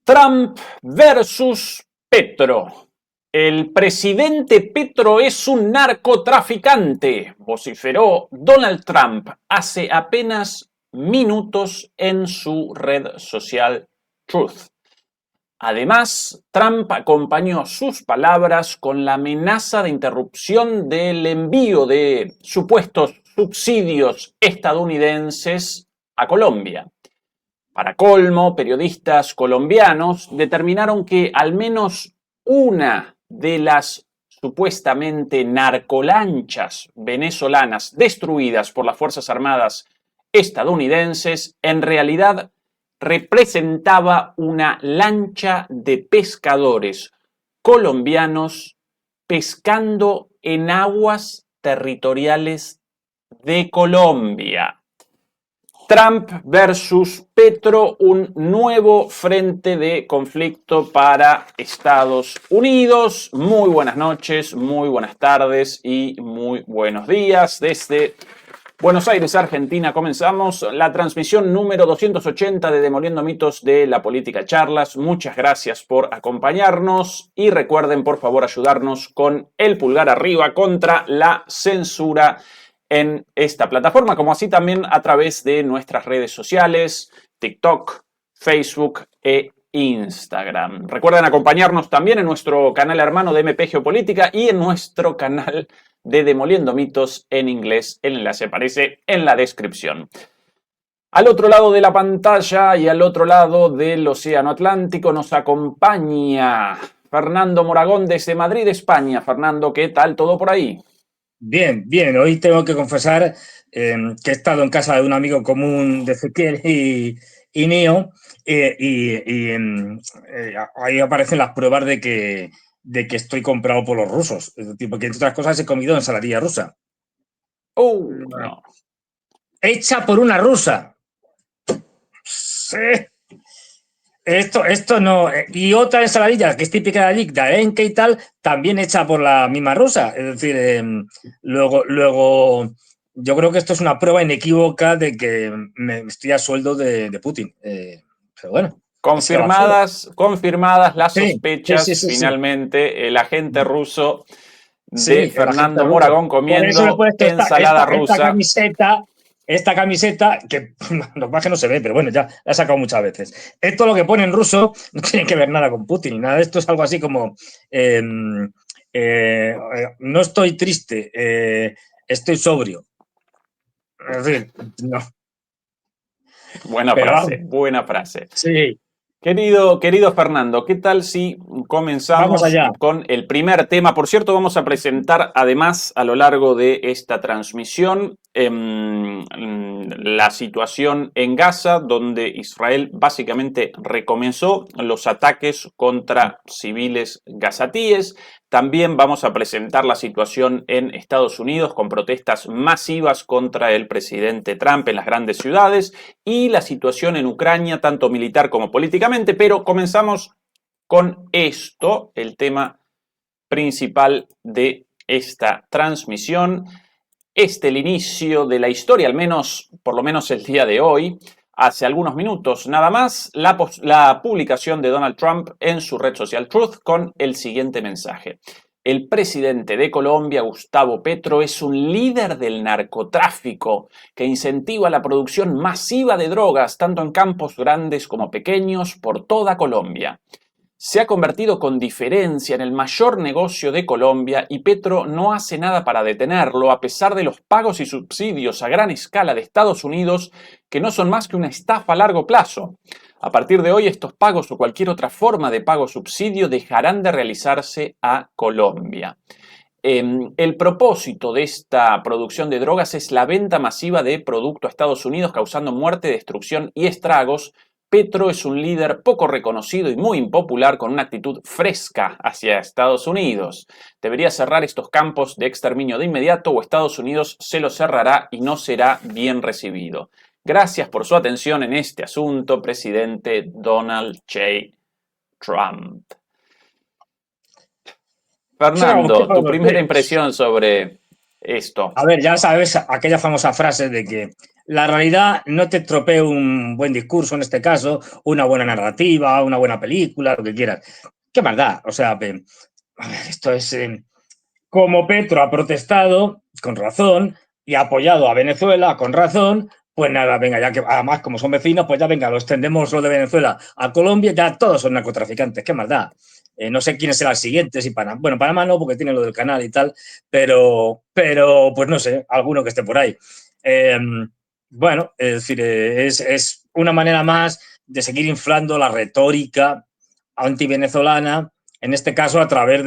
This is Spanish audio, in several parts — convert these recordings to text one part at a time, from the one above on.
Trump versus Petro. El presidente Petro es un narcotraficante, vociferó Donald Trump hace apenas minutos en su red social Truth. Además, Trump acompañó sus palabras con la amenaza de interrupción del envío de supuestos subsidios estadounidenses a Colombia. Para colmo, periodistas colombianos determinaron que al menos una de las supuestamente narcolanchas venezolanas destruidas por las Fuerzas Armadas estadounidenses en realidad representaba una lancha de pescadores colombianos pescando en aguas territoriales de Colombia. Trump versus Petro, un nuevo frente de conflicto para Estados Unidos. Muy buenas noches, muy buenas tardes y muy buenos días. Desde Buenos Aires, Argentina, comenzamos la transmisión número 280 de Demoliendo Mitos de la Política Charlas. Muchas gracias por acompañarnos y recuerden, por favor, ayudarnos con el pulgar arriba contra la censura en esta plataforma, como así también a través de nuestras redes sociales, TikTok, Facebook e Instagram. Recuerden acompañarnos también en nuestro canal hermano de MP Geopolítica y en nuestro canal de Demoliendo Mitos en inglés. El enlace aparece en la descripción. Al otro lado de la pantalla y al otro lado del Océano Atlántico nos acompaña Fernando Moragón desde Madrid, España. Fernando, ¿qué tal todo por ahí? Bien, bien. Hoy tengo que confesar que he estado en casa de un amigo común de Ezequiel y mío ahí aparecen las pruebas de que estoy comprado por los rusos. Es decir, porque entre otras cosas he comido ensaladilla rusa. No. Hecha por una rusa. Sí. Esto no. Y otra ensaladilla que es típica de allí, de arenque y tal, también hecha por la misma rusa. Es decir, luego yo creo que esto es una prueba inequívoca de que me estoy a sueldo de Putin. Pero bueno. Confirmadas las sospechas, sí. finalmente, el agente ruso de Sí, el agente Fernando ruso. Moragón Por eso le he comiendo puesto ensalada rusa. esta camiseta, que lo más que no se ve, pero bueno, ya la he sacado muchas veces. Esto lo que pone en ruso no tiene que ver nada con Putin ni nada. Esto es algo así como no estoy triste, estoy sobrio. En fin, no. Buena Pero frase, vamos, buena frase. sí, Querido Fernando, ¿qué tal si vamos comenzamos allá. con el primer tema? Por cierto, vamos a presentar además a lo largo de esta transmisión la situación en Gaza, donde Israel básicamente recomenzó los ataques contra civiles gazatíes. También vamos a presentar la situación en Estados Unidos con protestas masivas contra el presidente Trump en las grandes ciudades y la situación en Ucrania, tanto militar como políticamente, pero comenzamos con esto, el tema principal de esta transmisión. El inicio de la historia, al menos, por lo menos el día de hoy, hace algunos minutos nada más, la publicación de Donald Trump en su red social Truth con el siguiente mensaje. El presidente de Colombia, Gustavo Petro, es un líder del narcotráfico que incentiva la producción masiva de drogas, tanto en campos grandes como pequeños, por toda Colombia. Se ha convertido con diferencia en el mayor negocio de Colombia y Petro no hace nada para detenerlo a pesar de los pagos y subsidios a gran escala de Estados Unidos que no son más que una estafa a largo plazo. A partir de hoy, estos pagos o cualquier otra forma de pago subsidio dejarán de realizarse a Colombia. El propósito de esta producción de drogas es la venta masiva de producto a Estados Unidos causando muerte, destrucción y estragos. Petro es un líder poco reconocido y muy impopular con una actitud fresca hacia Estados Unidos. Debería cerrar estos campos de exterminio de inmediato o Estados Unidos se los cerrará y no será bien recibido. Gracias por su atención en este asunto, presidente Donald J. Trump. Fernando, tu primera impresión sobre esto. A ver, ya sabes aquella famosa frase de que la realidad no te estropee un buen discurso en este caso, una buena narrativa, una buena película, lo que quieras. ¿Qué más da? O sea, a ver, esto es como Petro ha protestado con razón y ha apoyado a Venezuela con razón, pues nada, venga, ya que además como son vecinos, pues ya venga, lo extendemos lo de Venezuela a Colombia, ya todos son narcotraficantes, ¿qué más da? No sé quiénes serán los siguientes y Panamá. Bueno, Panamá no, porque tiene lo del canal y tal, pero pues no sé, alguno que esté por ahí. Bueno, es decir, es una manera más de seguir inflando la retórica antivenezolana, en este caso a través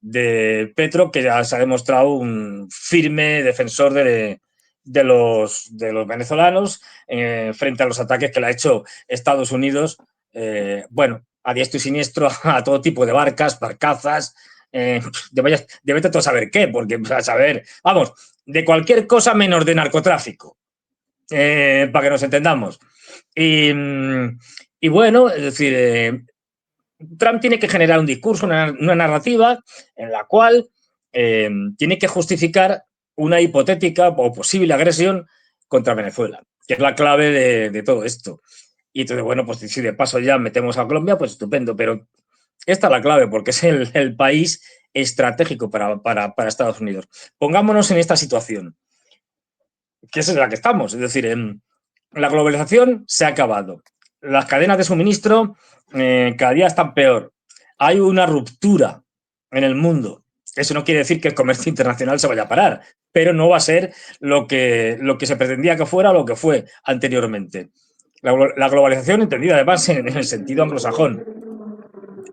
de Petro, que ya se ha demostrado un firme defensor de los venezolanos frente a los ataques que le ha hecho Estados Unidos, bueno, a diestro y siniestro a todo tipo de barcazas, de vete a saber qué, porque a saber, vamos, de cualquier cosa menos de narcotráfico, para que nos entendamos. Y bueno, es decir, Trump tiene que generar un discurso, una narrativa en la cual tiene que justificar una hipotética o posible agresión contra Venezuela, que es la clave de todo esto. Y entonces, bueno, pues si de paso ya metemos a Colombia, pues estupendo, pero esta es la clave porque es el país estratégico para Estados Unidos. Pongámonos en esta situación, que es en la que estamos, es decir, la globalización se ha acabado, las cadenas de suministro cada día están peor, hay una ruptura en el mundo. Eso no quiere decir que el comercio internacional se vaya a parar, pero no va a ser lo que se pretendía que fuera o lo que fue anteriormente. La globalización entendida además en el sentido anglosajón.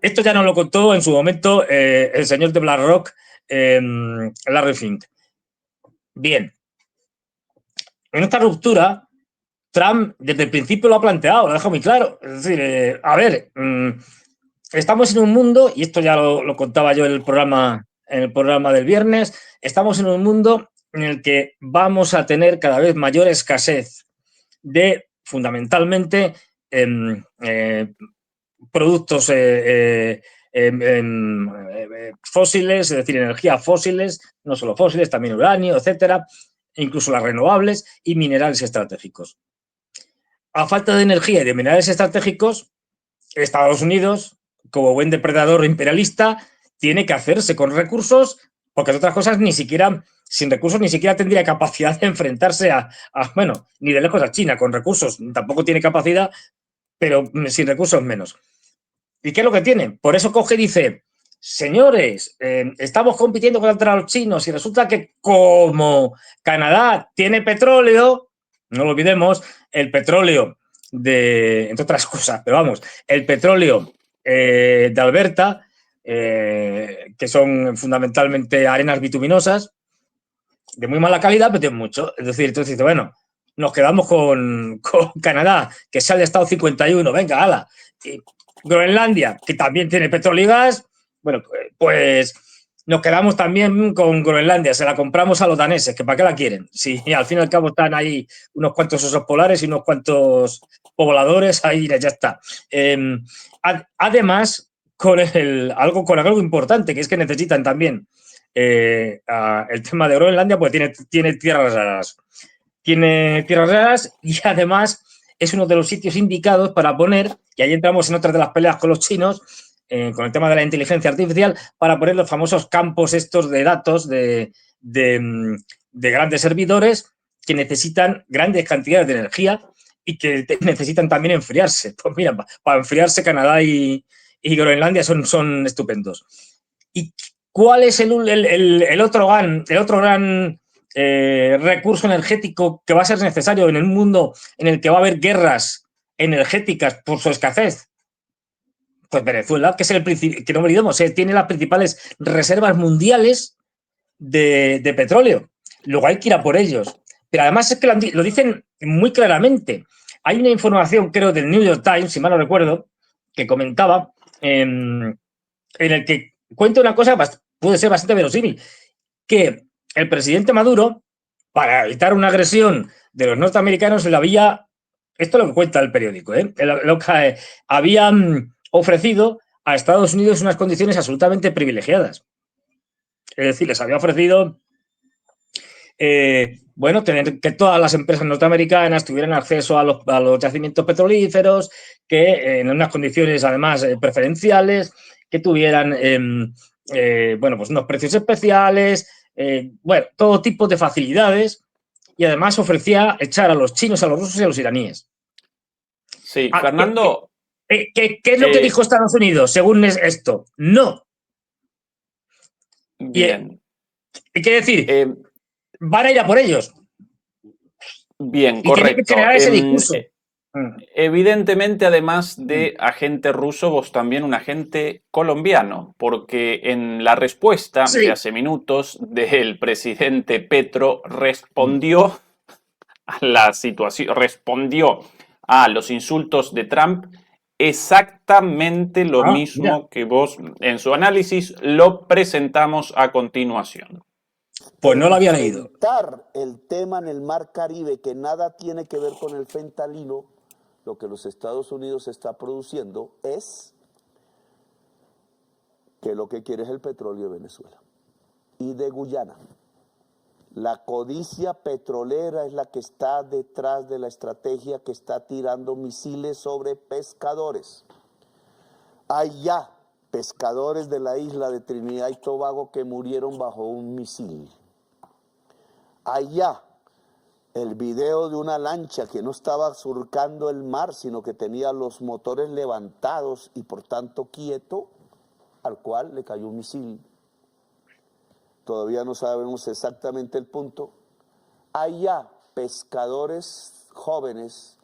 Esto ya nos lo contó en su momento el señor de BlackRock, Larry Fink. Bien, en esta ruptura Trump desde el principio lo ha planteado, lo deja muy claro. Es decir, a ver, estamos en un mundo, y esto ya lo contaba yo en el programa del viernes, estamos en un mundo en el que vamos a tener cada vez mayor escasez de, fundamentalmente, productos fósiles, es decir, energías fósiles, no solo fósiles, también uranio, etcétera, incluso las renovables y minerales estratégicos. A falta de energía y de minerales estratégicos, Estados Unidos, como buen depredador imperialista, tiene que hacerse con recursos, porque de otras cosas ni siquiera, sin recursos, ni siquiera tendría capacidad de enfrentarse bueno, ni de lejos a China, con recursos tampoco tiene capacidad, pero sin recursos menos. ¿Y qué es lo que tiene? Por eso coge y dice, señores, estamos compitiendo contra los chinos y resulta que como Canadá tiene petróleo, no lo olvidemos, el petróleo entre otras cosas, pero vamos, el petróleo de Alberta, que son fundamentalmente arenas bituminosas, de muy mala calidad, pero tienen mucho. Es decir, entonces dice, bueno, nos quedamos con Canadá, que sale Estado 51, venga, ala. Y Groenlandia, que también tiene petróleo y gas, bueno, pues nos quedamos también con Groenlandia, se la compramos a los daneses, que para qué la quieren. Si al fin y al cabo están ahí unos cuantos osos polares y unos cuantos pobladores, ahí ya está. Además, con algo importante, que es que necesitan también el tema de Groenlandia, pues tiene tierras raras. Tiene tierras raras y además es uno de los sitios indicados para poner, y ahí entramos en otras de las peleas con los chinos, con el tema de la inteligencia artificial, para poner los famosos campos estos de datos de grandes servidores que necesitan grandes cantidades de energía y que necesitan también enfriarse. Pues mira, para enfriarse Canadá y Groenlandia son estupendos. ¿Y cuál es el otro gran recurso energético que va a ser necesario en el mundo en el que va a haber guerras energéticas por su escasez? Pues Venezuela, que es que no olvidemos, tiene las principales reservas mundiales de petróleo. Luego hay que ir a por ellos. Pero además es que lo dicen muy claramente. Hay una información, creo, del New York Times, si mal no recuerdo, que comentaba en el que cuenta una cosa, puede ser bastante verosímil, que el presidente Maduro, para evitar una agresión de los norteamericanos, le había, esto es lo que cuenta el periódico, habían ofrecido a Estados Unidos unas condiciones absolutamente privilegiadas. Es decir, les había ofrecido bueno, tener que todas las empresas norteamericanas tuvieran acceso a los yacimientos petrolíferos, que en unas condiciones además preferenciales, que tuvieran, bueno, pues unos precios especiales, bueno, todo tipo de facilidades, y además ofrecía echar a los chinos, a los rusos y a los iraníes. Sí, Fernando. ¿Qué es lo que dijo Estados Unidos según esto? No. Bien. Y quiere decir, van a ir a por ellos. Bien, y correcto. Tiene que generar ese discurso. Evidentemente, además de agente ruso, vos también un agente colombiano, porque en la respuesta de hace minutos del presidente Petro respondió a la situación, respondió a los insultos de Trump exactamente lo mismo que vos en su análisis. Lo presentamos a continuación. Pues no lo había leído. El tema en el Mar Caribe, que nada tiene que ver con el fentanilo, lo que los Estados Unidos está produciendo es que lo que quiere es el petróleo de Venezuela y de Guyana. La codicia petrolera es la que está detrás de la estrategia que está tirando misiles sobre pescadores. Hay ya pescadores de la isla de Trinidad y Tobago que murieron bajo un misil. Hay ya el video de una lancha que no estaba surcando el mar, sino que tenía los motores levantados y por tanto quieto, al cual le cayó un misil. Todavía no sabemos exactamente el punto. Hay ya pescadores jóvenes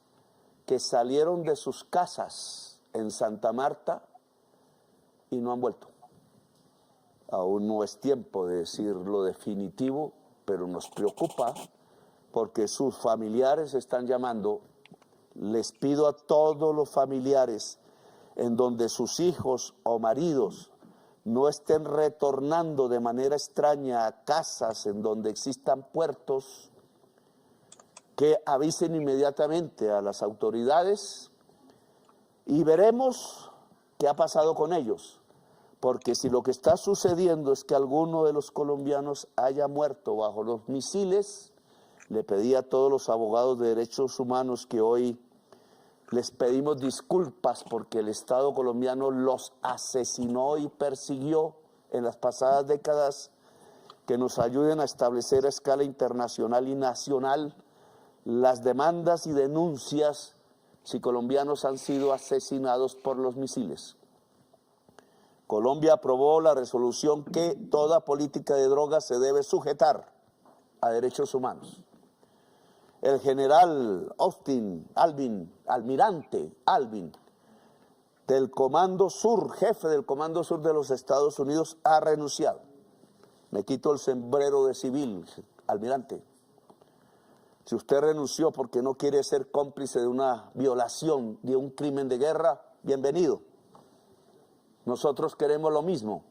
que salieron de sus casas en Santa Marta y no han vuelto. Aún no es tiempo de decir lo definitivo, pero nos preocupa porque sus familiares están llamando. Les pido a todos los familiares en donde sus hijos o maridos no estén retornando de manera extraña a casas en donde existan puertos, que avisen inmediatamente a las autoridades y veremos qué ha pasado con ellos. Porque si lo que está sucediendo es que alguno de los colombianos haya muerto bajo los misiles, le pedí a todos los abogados de derechos humanos que hoy les pedimos disculpas porque el Estado colombiano los asesinó y persiguió en las pasadas décadas, que nos ayuden a establecer a escala internacional y nacional las demandas y denuncias si colombianos han sido asesinados por los misiles. Colombia aprobó la resolución que toda política de drogas se debe sujetar a derechos humanos. El general almirante Alvin, del Comando Sur, jefe del Comando Sur de los Estados Unidos, ha renunciado. Me quito el sombrero de civil, almirante. Si usted renunció porque no quiere ser cómplice de una violación, de un crimen de guerra, bienvenido. Nosotros queremos lo mismo.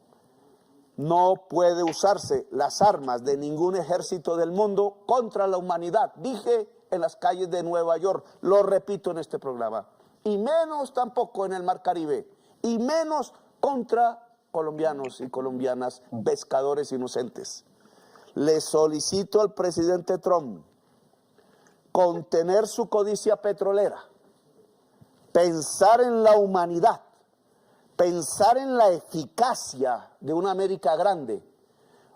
No puede usarse las armas de ningún ejército del mundo contra la humanidad. Dije en las calles de Nueva York, lo repito en este programa, y menos tampoco en el Mar Caribe, y menos contra colombianos y colombianas, pescadores inocentes. Le solicito al presidente Trump contener su codicia petrolera, pensar en la humanidad, pensar en la eficacia de una América grande.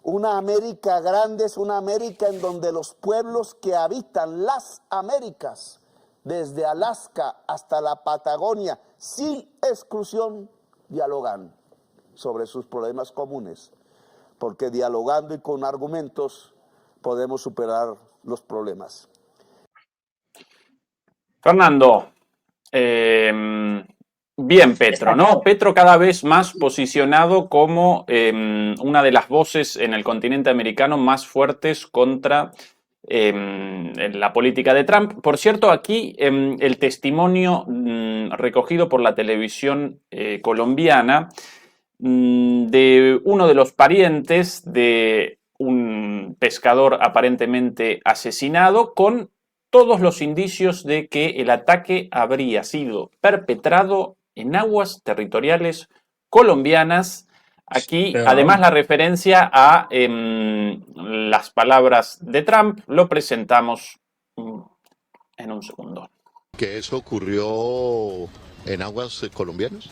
Una América grande es una América en donde los pueblos que habitan las Américas, desde Alaska hasta la Patagonia, sin exclusión, dialogan sobre sus problemas comunes, porque dialogando y con argumentos podemos superar los problemas. Fernando, bien Petro, ¿no? Petro cada vez más posicionado como una de las voces en el continente americano más fuertes contra la política de Trump. Por cierto, aquí el testimonio recogido por la televisión colombiana de uno de los parientes de un pescador aparentemente asesinado, con todos los indicios de que el ataque habría sido perpetrado en aguas territoriales colombianas Aquí, Pero además, vamos. la referencia a las palabras de Trump lo presentamos en un segundo. ¿Que eso ocurrió en aguas colombianas?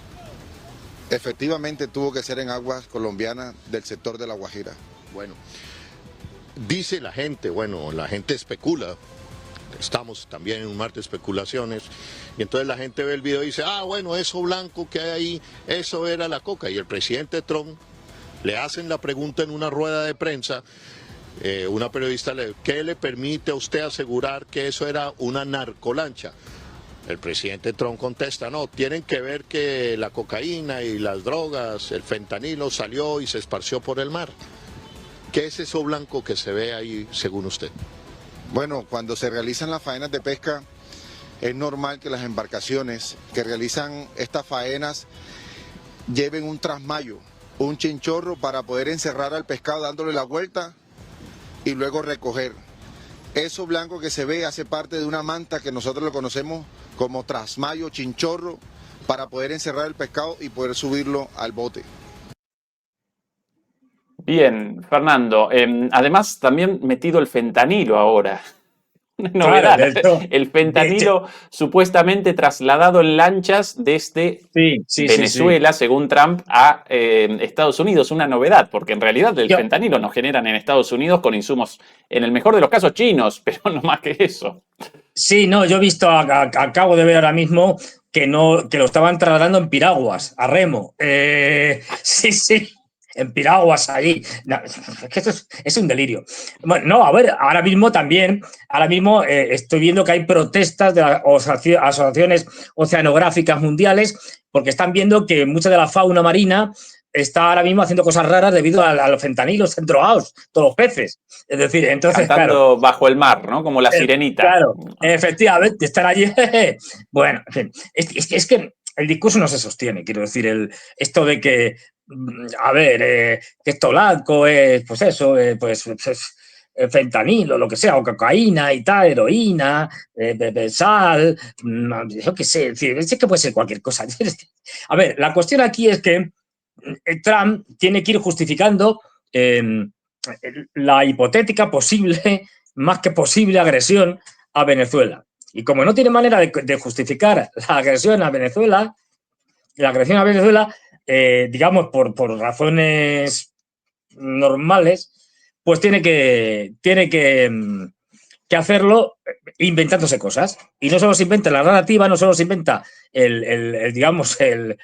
Efectivamente tuvo que ser en aguas colombianas del sector de La Guajira. Bueno, dice la gente, bueno, la gente especula, estamos también en un mar de especulaciones, y entonces la gente ve el video y dice, ah, bueno, eso blanco que hay ahí, eso era la coca, y el presidente Trump le hacen la pregunta en una rueda de prensa, una periodista ¿qué le permite a usted asegurar que eso era una narcolancha? El presidente Trump contesta, no, tienen que ver que la cocaína y las drogas, el fentanilo salió y se esparció por el mar. ¿Qué es eso blanco que se ve ahí según usted? Bueno, cuando se realizan las faenas de pesca, es normal que las embarcaciones que realizan estas faenas lleven un trasmayo, un chinchorro para poder encerrar al pescado dándole la vuelta y luego recoger. Eso blanco que se ve hace parte de una manta que nosotros lo conocemos como trasmayo, chinchorro, para poder encerrar el pescado y poder subirlo al bote. Bien, Fernando. Además, también metido el fentanilo ahora. Una Claro, novedad. de hecho, El fentanilo supuestamente trasladado en lanchas desde sí. Venezuela, según Trump, a Estados Unidos. Una novedad, porque en realidad el fentanilo lo generan en Estados Unidos con insumos, en el mejor de los casos, chinos, pero no más que eso. Sí, no, yo he visto, acabo de ver ahora mismo que lo estaban trasladando en piraguas, a remo. Sí, en piraguas allí. No, es que esto es un delirio. Bueno, no, a ver, ahora mismo estoy viendo que hay protestas de las asociaciones oceanográficas mundiales porque están viendo que mucha de la fauna marina está ahora mismo haciendo cosas raras debido a los fentanilos drogados, todos los peces. Es decir, entonces, cantando claro, bajo el mar, ¿no? Como la sirenita. Claro, efectivamente, están allí. Bueno, en fin, es que el discurso no se sostiene, quiero decir, esto de que, a ver, que esto blanco es, pues eso, pues fentanilo, lo que sea, o cocaína y tal, heroína, sal, yo qué sé, es que puede ser cualquier cosa. A ver, la cuestión aquí es que Trump tiene que ir justificando la hipotética posible, más que posible agresión a Venezuela. Y como no tiene manera de justificar la agresión a Venezuela, digamos, por razones normales, pues tiene que hacerlo inventándose cosas. Y no solo se inventa la narrativa, no solo se inventa digamos,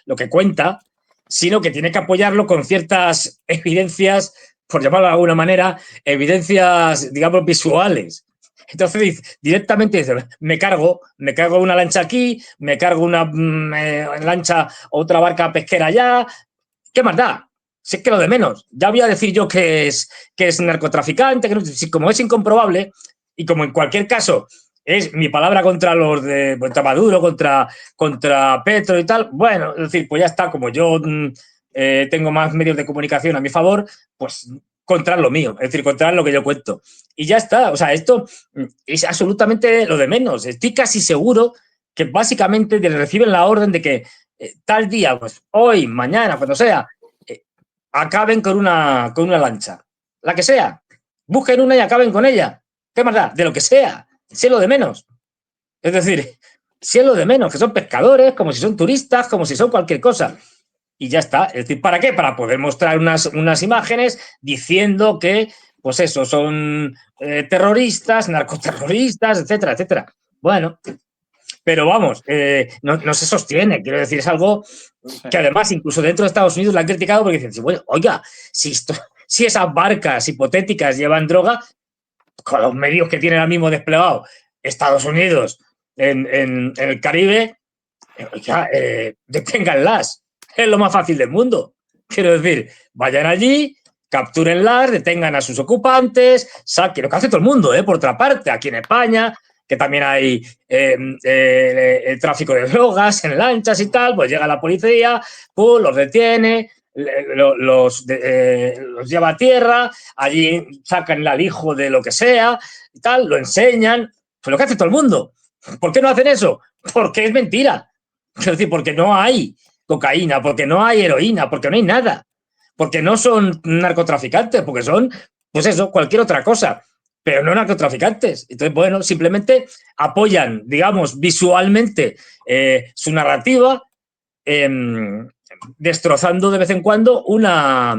lo que cuenta, sino que tiene que apoyarlo con ciertas evidencias, por llamarlo de alguna manera, evidencias, digamos, visuales. Entonces, directamente dice, me cargo una lancha aquí, me cargo una lancha o otra barca pesquera allá. ¿Qué más da? Si es que lo de menos. Ya voy a decir yo que es narcotraficante, que como es incomprobable, y como en cualquier caso es mi palabra contra contra Maduro, contra Petro y tal, bueno, es decir, pues ya está, como yo tengo más medios de comunicación a mi favor, pues contra lo mío, es decir, contra lo que yo cuento. Y ya está, o sea, esto es absolutamente lo de menos. Estoy casi seguro que básicamente reciben la orden de que tal día, pues hoy, mañana, cuando sea, acaben con una lancha, la que sea, busquen una y acaben con ella. ¿Qué más da? De lo que sea, sé lo de menos. Es decir, sé lo de menos, que son pescadores, como si son turistas, como si son cualquier cosa. Y ya está. Es decir, ¿para qué? Para poder mostrar unas imágenes diciendo que, pues eso, son terroristas, narcoterroristas, etcétera, etcétera. Bueno, pero vamos, no se sostiene. Quiero decir, es algo que además incluso dentro de Estados Unidos la han criticado porque dicen, bueno, oiga, si esas barcas hipotéticas llevan droga, con los medios que tiene ahora mismo desplegado Estados Unidos en el Caribe, oiga, deténganlas. Es lo más fácil del mundo. Quiero decir, vayan allí, captúrenlas, detengan a sus ocupantes, saquen lo que hace todo el mundo, por otra parte, aquí en España, que también hay el tráfico de drogas en lanchas y tal, pues llega la policía, los detiene, los lleva a tierra, allí sacan el alijo de lo que sea y tal, lo enseñan, pues lo que hace todo el mundo. ¿Por qué no hacen eso? Porque es mentira. Es decir, porque no hay cocaína, porque no hay heroína, porque no hay nada. porque no son narcotraficantes, porque son, pues eso, cualquier otra cosa, pero no narcotraficantes. Entonces, bueno, simplemente apoyan, digamos, visualmente su narrativa, destrozando de vez en cuando una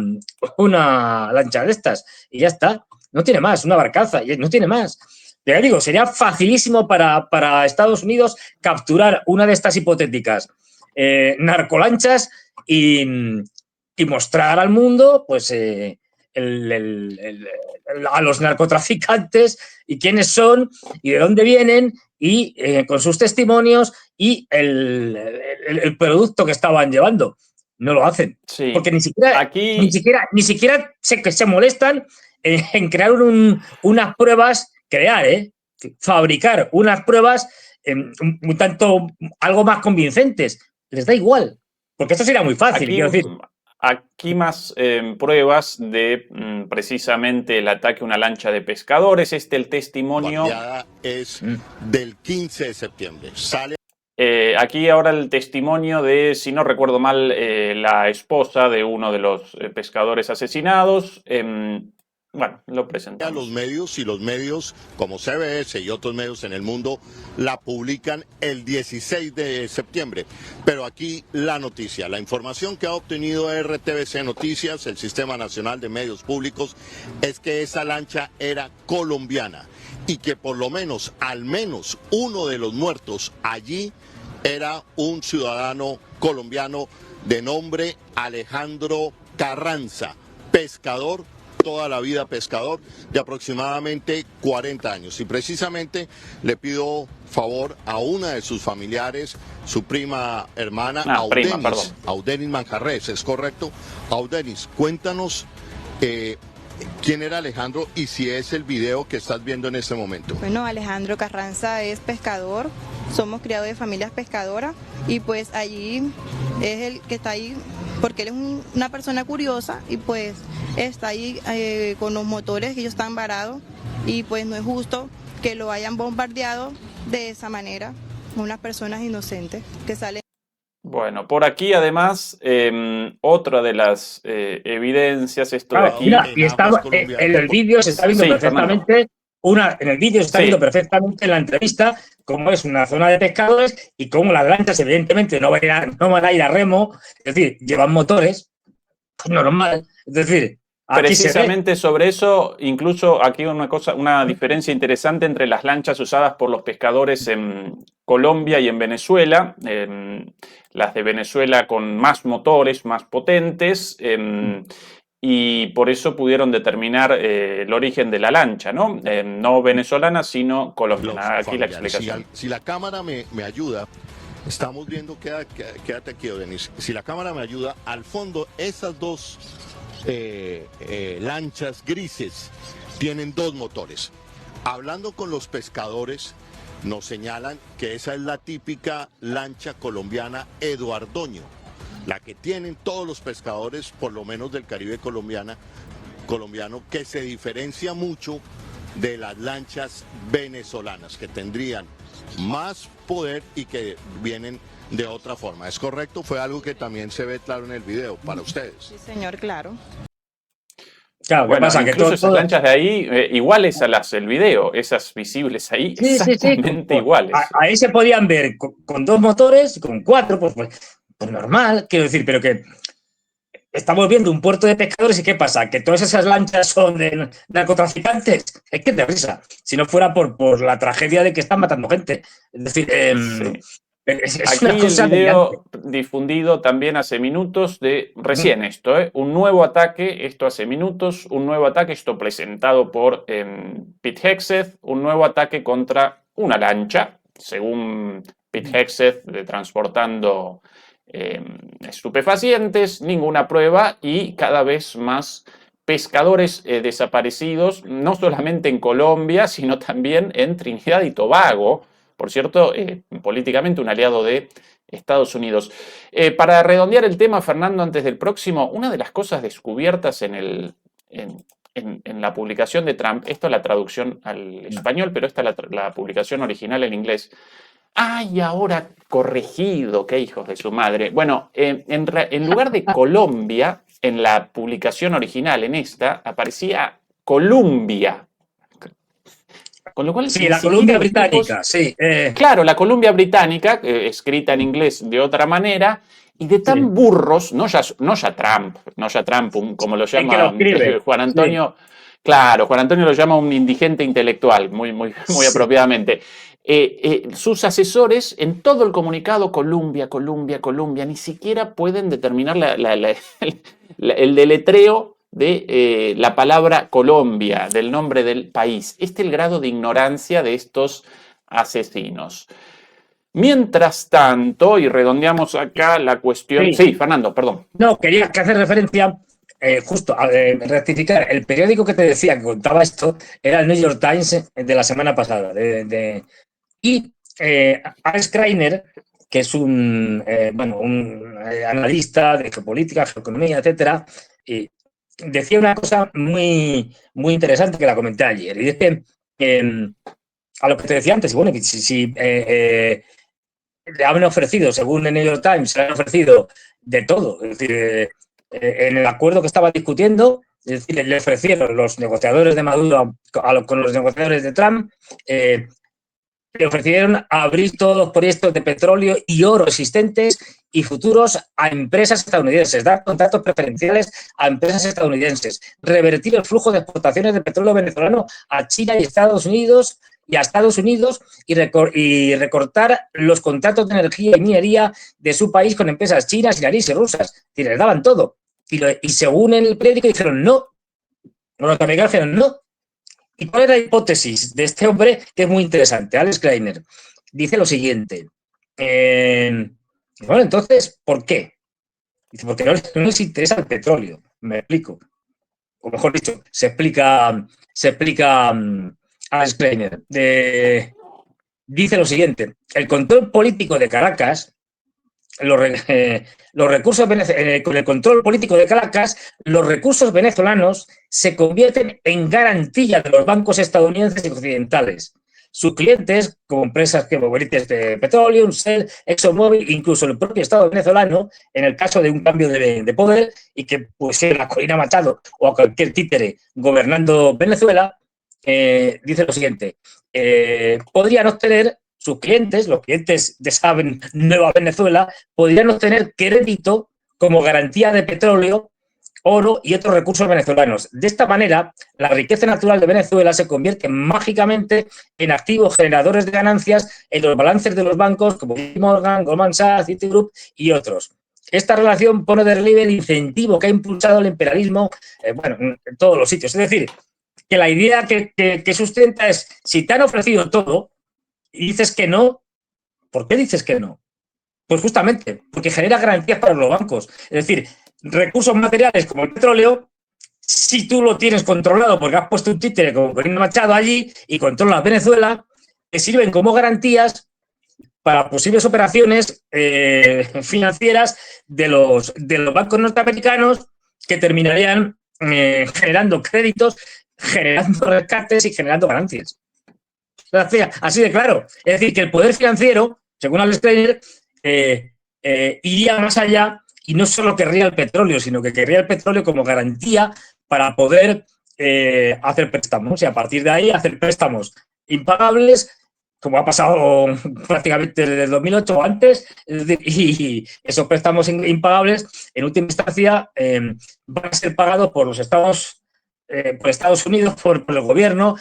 lancha de estas. Y ya está. No tiene más, una barcaza, no tiene más. Ya digo, sería facilísimo para Estados Unidos capturar una de estas hipotéticas narcolanchas y mostrar al mundo, pues, a los narcotraficantes y quiénes son y de dónde vienen y con sus testimonios y el producto que estaban llevando. No lo hacen. Sí. Porque ni siquiera se molestan en crear unas pruebas, fabricar unas pruebas un tanto algo más convincentes. Les da igual, porque esto sería muy fácil, quiero decir. Aquí más pruebas de precisamente el ataque a una lancha de pescadores. El testimonio es del 15 de septiembre. Sale. Aquí ahora el testimonio de, si no recuerdo mal, la esposa de uno de los pescadores asesinados. Bueno, lo presentamos. A los medios, y los medios como CBS y otros medios en el mundo la publican el 16 de septiembre. Pero aquí la noticia, la información que ha obtenido RTBC Noticias, el Sistema Nacional de Medios Públicos, es que esa lancha era colombiana y que por lo menos, al menos uno de los muertos allí era un ciudadano colombiano de nombre Alejandro Carranza, pescador, toda la vida pescador, de aproximadamente 40 años. Y precisamente le pido favor a una de sus familiares, su prima hermana, Audenis Manjarres, ¿es correcto? Audenis, cuéntanos quién era Alejandro y si es el video que estás viendo en este momento. Bueno, Alejandro Carranza es pescador, somos criados de familias pescadoras y pues allí es el que está ahí porque él es una persona curiosa y pues está ahí con los motores que ellos están varados y pues no es justo que lo hayan bombardeado de esa manera, unas personas inocentes que salen. Bueno, por aquí además, otra de las evidencias, esto de aquí. Mira, y en el vídeo se está viendo perfectamente, en el vídeo se está viendo perfectamente en la entrevista cómo es una zona de pescadores y cómo las lanchas evidentemente no van a ir a remo, es decir, llevan motores, pues normal, es decir, precisamente sobre eso, incluso aquí una diferencia interesante entre las lanchas usadas por los pescadores en Colombia y en Venezuela, las de Venezuela con más motores, más potentes, y por eso pudieron determinar el origen de la lancha, ¿no? No venezolana, sino colombiana. Aquí la explicación. Si la cámara me ayuda, estamos viendo, quédate aquí, Denis, si la cámara me ayuda, al fondo esas dos lanchas grises tienen dos motores. Hablando con los pescadores, nos señalan que esa es la típica lancha colombiana Eduardoño, la que tienen todos los pescadores, por lo menos del Caribe colombiano, que se diferencia mucho de las lanchas venezolanas, que tendrían más poder y que vienen de otra forma. ¿Es correcto? Fue algo que también se ve claro en el video para ustedes. Sí, señor, claro. Claro, bueno, pasa incluso que esas lanchas de ahí, iguales a las del video, esas visibles ahí, exactamente iguales. Ahí se podían ver con dos motores, con cuatro, pues normal, quiero decir, pero que estamos viendo un puerto de pescadores y ¿qué pasa? ¿Que todas esas lanchas son de narcotraficantes? Es que te risa, si no fuera por la tragedia de que están matando gente. Es decir, aquí el video difundido también hace minutos recién esto, un nuevo ataque, esto hace minutos, un nuevo ataque, esto presentado por Pete Hegseth, un nuevo ataque contra una lancha, según Pete Hegseth, transportando estupefacientes, ninguna prueba y cada vez más pescadores desaparecidos, no solamente en Colombia, sino también en Trinidad y Tobago. Por cierto, políticamente un aliado de Estados Unidos. Para redondear el tema, Fernando, antes del próximo, una de las cosas descubiertas en la publicación de Trump, esto es la traducción al español, pero esta es la publicación original en inglés. ¡Ay, ahora corregido! ¡Qué hijos de su madre! Bueno, en lugar de Colombia, en la publicación original, en esta, aparecía Columbia. Con lo cual, sí, la Columbia Británica, sí. Claro, la Columbia Británica, escrita en inglés de otra manera, y de tan Sí. burros, no ya Trump, como lo El que lo llama escribe. Juan Antonio, claro, Juan Antonio lo llama un indigente intelectual, muy Sí. apropiadamente. Sus asesores en todo el comunicado, Columbia, ni siquiera pueden determinar el deletreo de la palabra Colombia, del nombre del país. Este es el grado de ignorancia de estos asesinos. Mientras tanto, y redondeamos acá la cuestión... Sí. Sí, Fernando, perdón. No, quería que hacer referencia, justo a rectificar. El periódico que te decía que contaba esto era el New York Times de la semana pasada. Y Alex Kreiner, que es un analista de geopolítica, geoeconomía, etcétera, y decía una cosa muy interesante que la comenté ayer. Y dice, a lo que te decía antes, bueno, que si le han ofrecido, según el New York Times, le han ofrecido de todo. Es decir, en el acuerdo que estaba discutiendo, es decir, le ofrecieron los negociadores de Maduro con los negociadores de Trump, le ofrecieron abrir todos los proyectos de petróleo y oro existentes y futuros a empresas estadounidenses, dar contratos preferenciales a empresas estadounidenses, revertir el flujo de exportaciones de petróleo venezolano a China y Estados Unidos y recortar los contratos de energía y minería de su país con empresas chinas, iraníes y rusas. Y les daban todo. Y según el periódico dijeron no. Los norteamericanos dijeron no. ¿Y cuál es la hipótesis de este hombre? Que es muy interesante. Alex Kreiner dice lo siguiente. Bueno, entonces, ¿por qué? Dice, porque no les interesa el petróleo. Me explico. O mejor dicho, se explica Alex Kreiner. Dice lo siguiente. El control político de Caracas, los recursos con el control político de Caracas, los recursos venezolanos se convierten en garantía de los bancos estadounidenses y occidentales. Sus clientes, como empresas que British Petroleum, Shell, ExxonMobil, incluso el propio Estado venezolano, en el caso de un cambio de poder y que pusiera a Corina Machado o a cualquier títere gobernando Venezuela, dice lo siguiente: podrían obtener sus clientes, los clientes de esa nueva Venezuela, podrían obtener crédito como garantía de petróleo, oro y otros recursos venezolanos. De esta manera, la riqueza natural de Venezuela se convierte mágicamente en activos generadores de ganancias en los balances de los bancos como JP Morgan, Goldman Sachs, Citigroup y otros. Esta relación pone de relieve el incentivo que ha impulsado el imperialismo en todos los sitios. Es decir, que la idea que sustenta es, si te han ofrecido todo y dices que no, ¿por qué dices que no? Pues justamente, porque genera garantías para los bancos. Es decir, recursos materiales como el petróleo, si tú lo tienes controlado porque has puesto un títere como Corina Machado allí y controlas Venezuela, te sirven como garantías para posibles operaciones financieras de los bancos norteamericanos que terminarían generando créditos, generando rescates y generando ganancias. Así de claro. Es decir, que el poder financiero, según Alex Kreiner, iría más allá y no solo querría el petróleo, sino que querría el petróleo como garantía para poder hacer préstamos y a partir de ahí hacer préstamos impagables, como ha pasado prácticamente desde el 2008 o antes, y esos préstamos impagables, en última instancia, van a ser pagados por los por Estados Unidos, por el gobierno,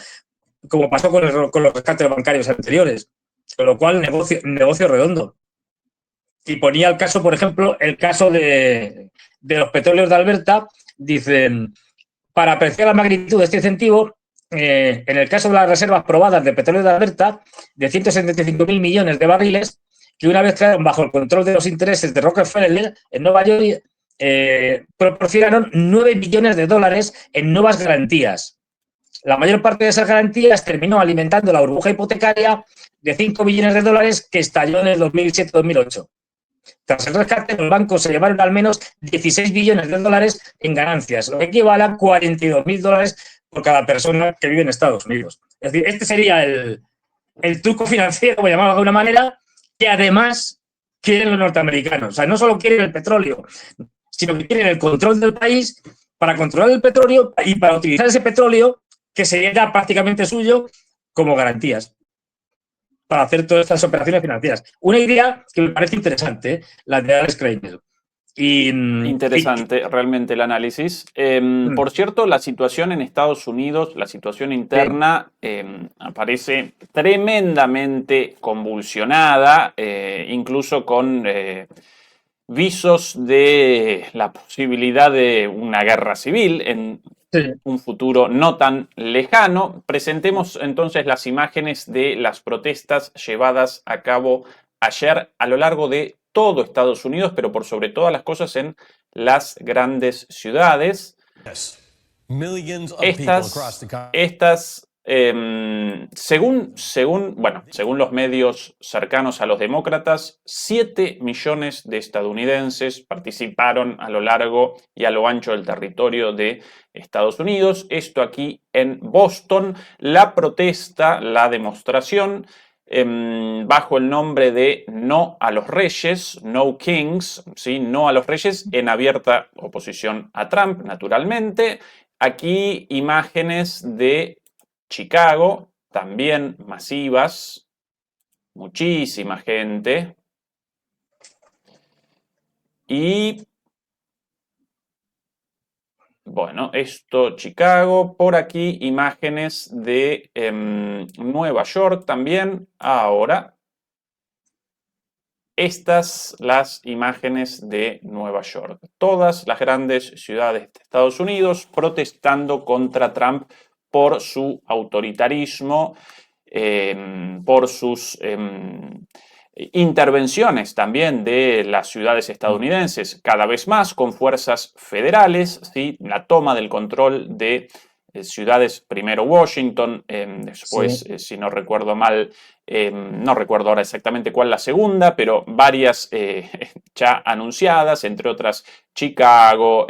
como pasó con los rescates bancarios anteriores. Con lo cual, negocio redondo. Y ponía el caso, por ejemplo, el caso de los petróleos de Alberta. Dicen, para apreciar la magnitud de este incentivo, en el caso de las reservas probadas de petróleo de Alberta, de 175.000 millones de barriles, que una vez quedaron bajo el control de los intereses de Rockefeller en Nueva York, proporcionaron 9 billones de dólares en nuevas garantías. La mayor parte de esas garantías terminó alimentando la burbuja hipotecaria de 5 billones de dólares que estalló en el 2007-2008. Tras el rescate, los bancos se llevaron al menos 16 billones de dólares en ganancias, lo que equivale a 42.000 dólares por cada persona que vive en Estados Unidos. Es decir, este sería el truco financiero, por llamarlo de alguna manera, que además quieren los norteamericanos. O sea, no solo quieren el petróleo, sino que quieren el control del país para controlar el petróleo y para utilizar ese petróleo, que sería ya prácticamente suyo, como garantías para hacer todas estas operaciones financieras. Una idea que me parece interesante, la de Alex Kramer. Interesante realmente el análisis. Por cierto, la situación en Estados Unidos, la situación interna, aparece tremendamente convulsionada, incluso con visos de la posibilidad de una guerra civil en un futuro no tan lejano. Presentemos entonces las imágenes de las protestas llevadas a cabo ayer a lo largo de todo Estados Unidos, pero por sobre todas las cosas en las grandes ciudades. Estas según los medios cercanos a los demócratas, 7 millones de estadounidenses participaron a lo largo y a lo ancho del territorio de Estados Unidos. Esto aquí en Boston. La protesta, la demostración, bajo el nombre de No a los Reyes, No Kings, ¿sí? No a los Reyes, en abierta oposición a Trump, naturalmente. Aquí imágenes de Chicago, también masivas, muchísima gente. Y bueno, esto Chicago, por aquí imágenes de Nueva York también. Ahora, estas las imágenes de Nueva York. Todas las grandes ciudades de Estados Unidos protestando contra Trump por su autoritarismo, por sus intervenciones también de las ciudades estadounidenses, cada vez más con fuerzas federales, ¿sí? La toma del control de ciudades, primero Washington, después, si no recuerdo mal, no recuerdo ahora exactamente cuál la segunda, pero varias ya anunciadas, entre otras Chicago,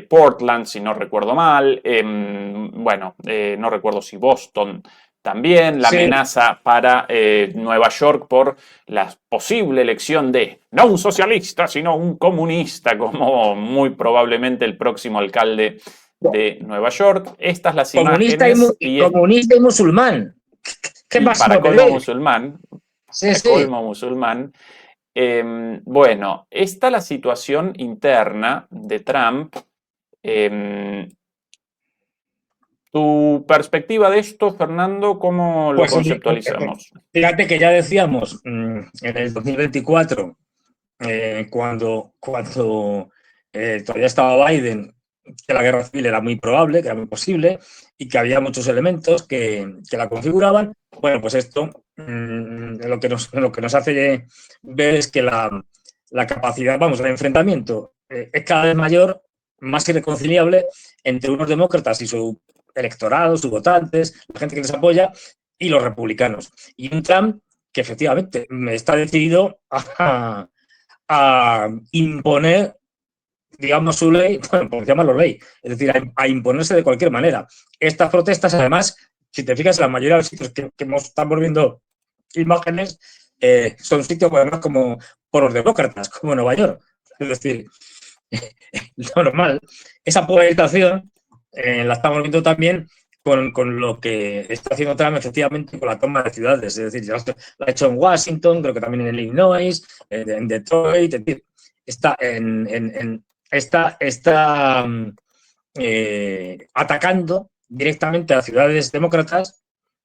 Portland, si no recuerdo mal, no recuerdo si Boston también, la amenaza para Nueva York por la posible elección de no un socialista, sino un comunista, como muy probablemente el próximo alcalde de Nueva York. Estas las imágenes. Comunista y musulmán. ¿Qué más para colmo musulmán. Colmo musulmán. Esta la situación interna de Trump. ¿Tu perspectiva de esto, Fernando, cómo lo conceptualizamos? Fíjate que ya decíamos en el 2024, cuando todavía estaba Biden, que la guerra civil era muy probable, que era muy posible, y que había muchos elementos que la configuraban. Bueno, pues esto lo que nos hace ver es que la capacidad, de enfrentamiento es cada vez mayor, más irreconciliable entre unos demócratas y su electorado, sus votantes, la gente que les apoya, y los republicanos. Y un Trump que efectivamente está decidido a imponer, digamos, su ley, por llamarlo ley, es decir, a imponerse de cualquier manera. Estas protestas, además, si te fijas, en la mayoría de los sitios que estamos viendo imágenes, son sitios, además, como por los demócratas, como Nueva York. Es decir, lo normal. Esa polarización la estamos viendo también con lo que está haciendo Trump, efectivamente, con la toma de ciudades. Es decir, ya lo ha hecho en Washington, creo que también en Illinois, en Detroit, es decir, está atacando directamente a ciudades demócratas,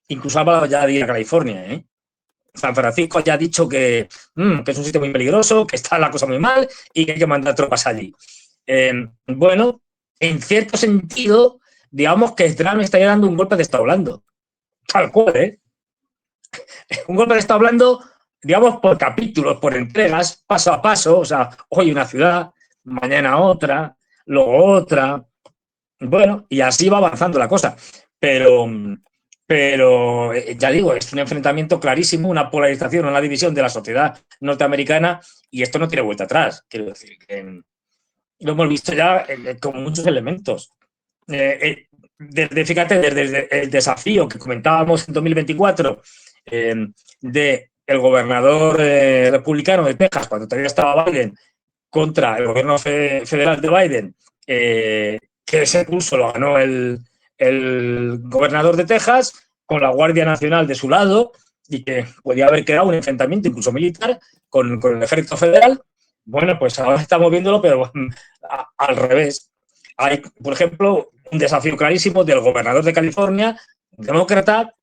incluso ha hablado ya de ir a California, San Francisco ya ha dicho que es un sitio muy peligroso, que está la cosa muy mal y que hay que mandar tropas allí. En cierto sentido, digamos que Trump está dando un golpe de Estado blando. Tal cual, Un golpe de Estado blando, digamos, por capítulos, por entregas, paso a paso. O sea, hoy una ciudad, mañana otra, luego otra. Bueno, y así va avanzando la cosa. Pero ya digo, es un enfrentamiento clarísimo, una polarización, una división de la sociedad norteamericana, y esto no tiene vuelta atrás. Quiero decir que lo hemos visto ya con muchos elementos. Fíjate, desde el desafío que comentábamos en 2024 del gobernador republicano de Texas, cuando todavía estaba Biden, contra el gobierno federal de Biden, que ese pulso lo ganó el gobernador de Texas, con la Guardia Nacional de su lado, y que podía haber creado un enfrentamiento incluso militar con el ejército federal. Bueno, pues ahora estamos viéndolo, pero al revés. Hay, por ejemplo, un desafío clarísimo del gobernador de California, demócrata,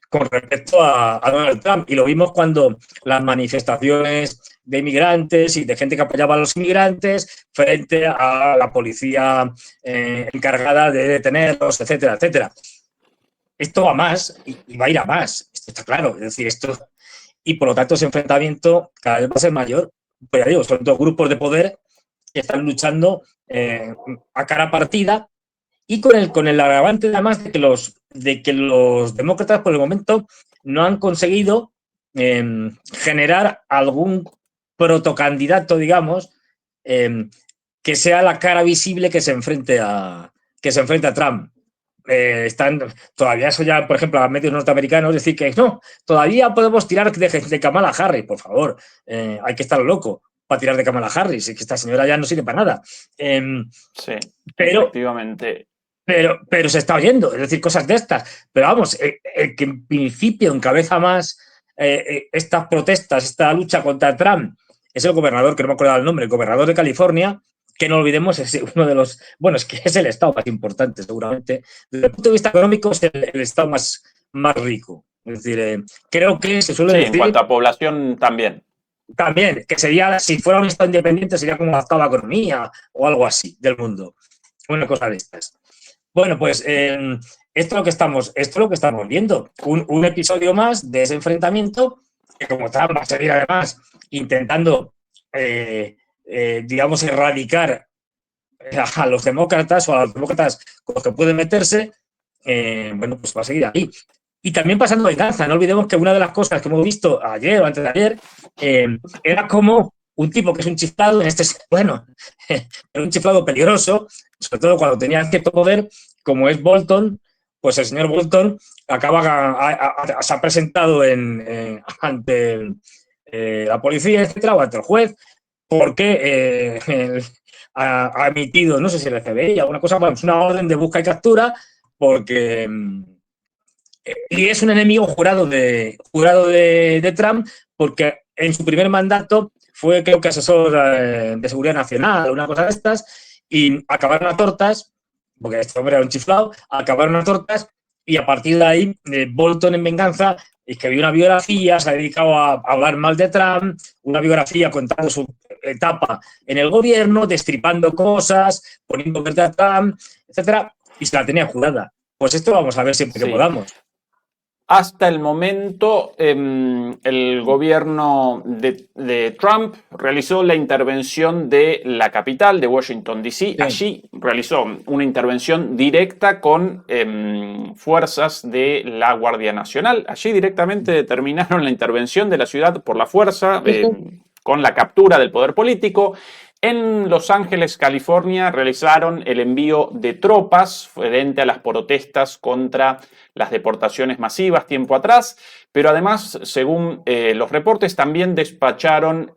con respecto a Donald Trump. Y lo vimos cuando las manifestaciones de inmigrantes y de gente que apoyaba a los inmigrantes frente a la policía encargada de detenerlos, etcétera, etcétera. Esto va más y va a ir a más, esto está claro. Es decir, esto, y por lo tanto ese enfrentamiento cada vez va a ser mayor. Pues ya digo, son dos grupos de poder que están luchando a cara partida y con el agravante además de que los demócratas por el momento no han conseguido generar algún protocandidato, digamos, que sea la cara visible que se enfrente a Trump. Todavía eso ya, por ejemplo, a los medios norteamericanos decir que no, todavía podemos tirar de Kamala Harris, por favor, hay que estar loco para tirar de Kamala Harris, es que esta señora ya no sirve para nada. Sí, pero, efectivamente. Pero se está oyendo, es decir, cosas de estas. Pero vamos, el que en principio encabeza más estas protestas, esta lucha contra Trump, es el gobernador, que no me acuerdo el nombre, el gobernador de California, que no olvidemos es uno de los, bueno, es que es el estado más importante seguramente. Desde el punto de vista económico es el estado más rico. Es decir, creo que se suele decir... en cuanto a población también. También, que sería, si fuera un estado independiente, sería como la octava economía o algo así del mundo. Una cosa de estas. Bueno, pues esto es lo que estamos viendo. Un episodio más de ese enfrentamiento que, como Trump va a seguir además intentando, digamos, erradicar a los demócratas o a los demócratas con los que puede meterse, bueno, pues va a seguir ahí. Y también pasando venganza. No olvidemos que una de las cosas que hemos visto ayer o antes de ayer era como un tipo que es un chiflado, bueno, era un chiflado peligroso, sobre todo cuando tenía cierto poder, como es Bolton. Pues el señor Bolton se ha presentado ante la policía, etcétera, o ante el juez, porque ha emitido, no sé si el FBI, alguna cosa, bueno, es una orden de busca y captura, porque... y es un enemigo jurado de Trump, porque en su primer mandato fue, creo que, asesor de seguridad nacional, una cosa de estas, y acabaron a tortas, porque este hombre era un chiflado, acabaron a tortas, y a partir de ahí, Bolton, en venganza, escribió una biografía, se ha dedicado a hablar mal de Trump, una biografía contando su etapa en el gobierno, destripando cosas, poniendo verde a Trump, etcétera, y se la tenía jurada. Pues esto vamos a ver siempre que podamos. Hasta el momento, el gobierno de Trump realizó la intervención de la capital, de Washington, D.C. Sí. Allí realizó una intervención directa con fuerzas de la Guardia Nacional. Allí directamente determinaron la intervención de la ciudad por la fuerza, con la captura del poder político. En Los Ángeles, California, realizaron el envío de tropas frente a las protestas contra las deportaciones masivas tiempo atrás, pero además, según los reportes, también despacharon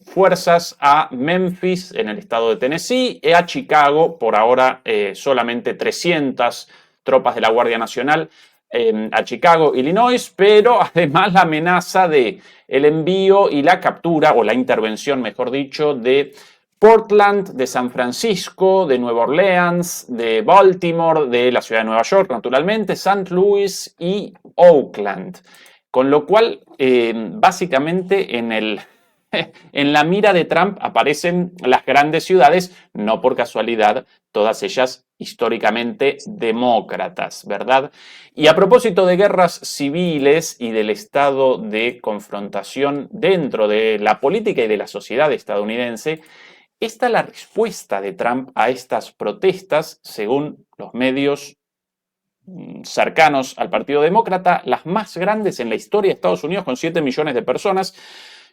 fuerzas a Memphis, en el estado de Tennessee, y a Chicago, por ahora solamente 300 tropas de la Guardia Nacional a Chicago, Illinois, pero además la amenaza de el envío y la captura, o la intervención, mejor dicho, de Portland, de San Francisco, de Nueva Orleans, de Baltimore, de la ciudad de Nueva York, naturalmente, St. Louis y Oakland. Con lo cual, básicamente en la mira de Trump aparecen las grandes ciudades, no por casualidad, todas ellas históricamente demócratas, ¿verdad? Y a propósito de guerras civiles y del estado de confrontación dentro de la política y de la sociedad estadounidense, esta es la respuesta de Trump a estas protestas, según los medios cercanos al Partido Demócrata, las más grandes en la historia de Estados Unidos, con 7 millones de personas.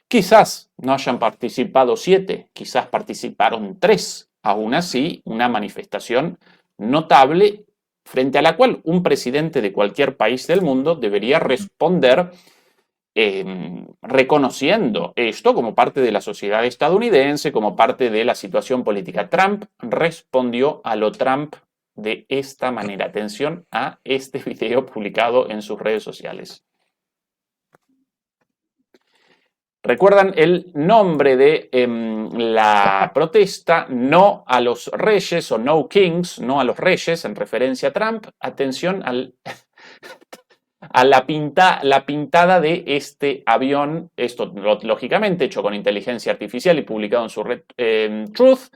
Quizás no hayan participado 7, quizás participaron 3. Aún así, una manifestación notable frente a la cual un presidente de cualquier país del mundo debería responder reconociendo esto como parte de la sociedad estadounidense, como parte de la situación política. Trump respondió a lo Trump de esta manera. Atención a este video publicado en sus redes sociales. ¿Recuerdan el nombre de la protesta? No a los reyes o no kings, no a los reyes en referencia a Trump. Atención a la pintada de este avión, esto lógicamente hecho con inteligencia artificial y publicado en su red Truth.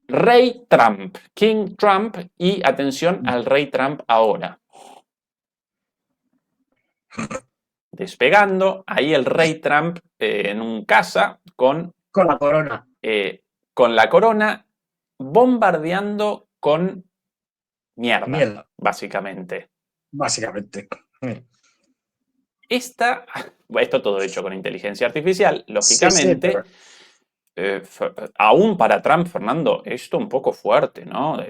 Rey Trump, King Trump, y atención al Rey Trump ahora. Despegando, ahí el Rey Trump en un caza con la corona. Con la corona, bombardeando con mierda. Básicamente. Básicamente. Esto todo hecho con inteligencia artificial, lógicamente. Aún para Trump, Fernando, esto un poco fuerte, ¿no?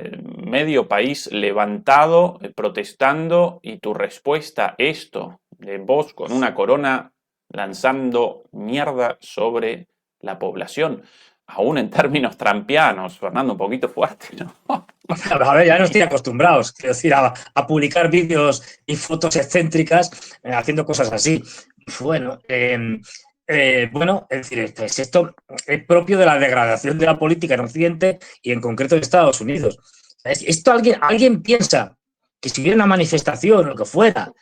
Medio país levantado, protestando, y tu respuesta, esto, de vos con una corona lanzando mierda sobre la población. Aún en términos trampianos, Fernando, un poquito fuerte, ¿no? A ver, ya no estoy acostumbrados, quiero decir, a publicar vídeos y fotos excéntricas haciendo cosas así. Bueno, bueno, es decir, pues esto es propio de la degradación de la política en Occidente y en concreto en Estados Unidos. Esto alguien piensa que si hubiera una manifestación o lo que fuera,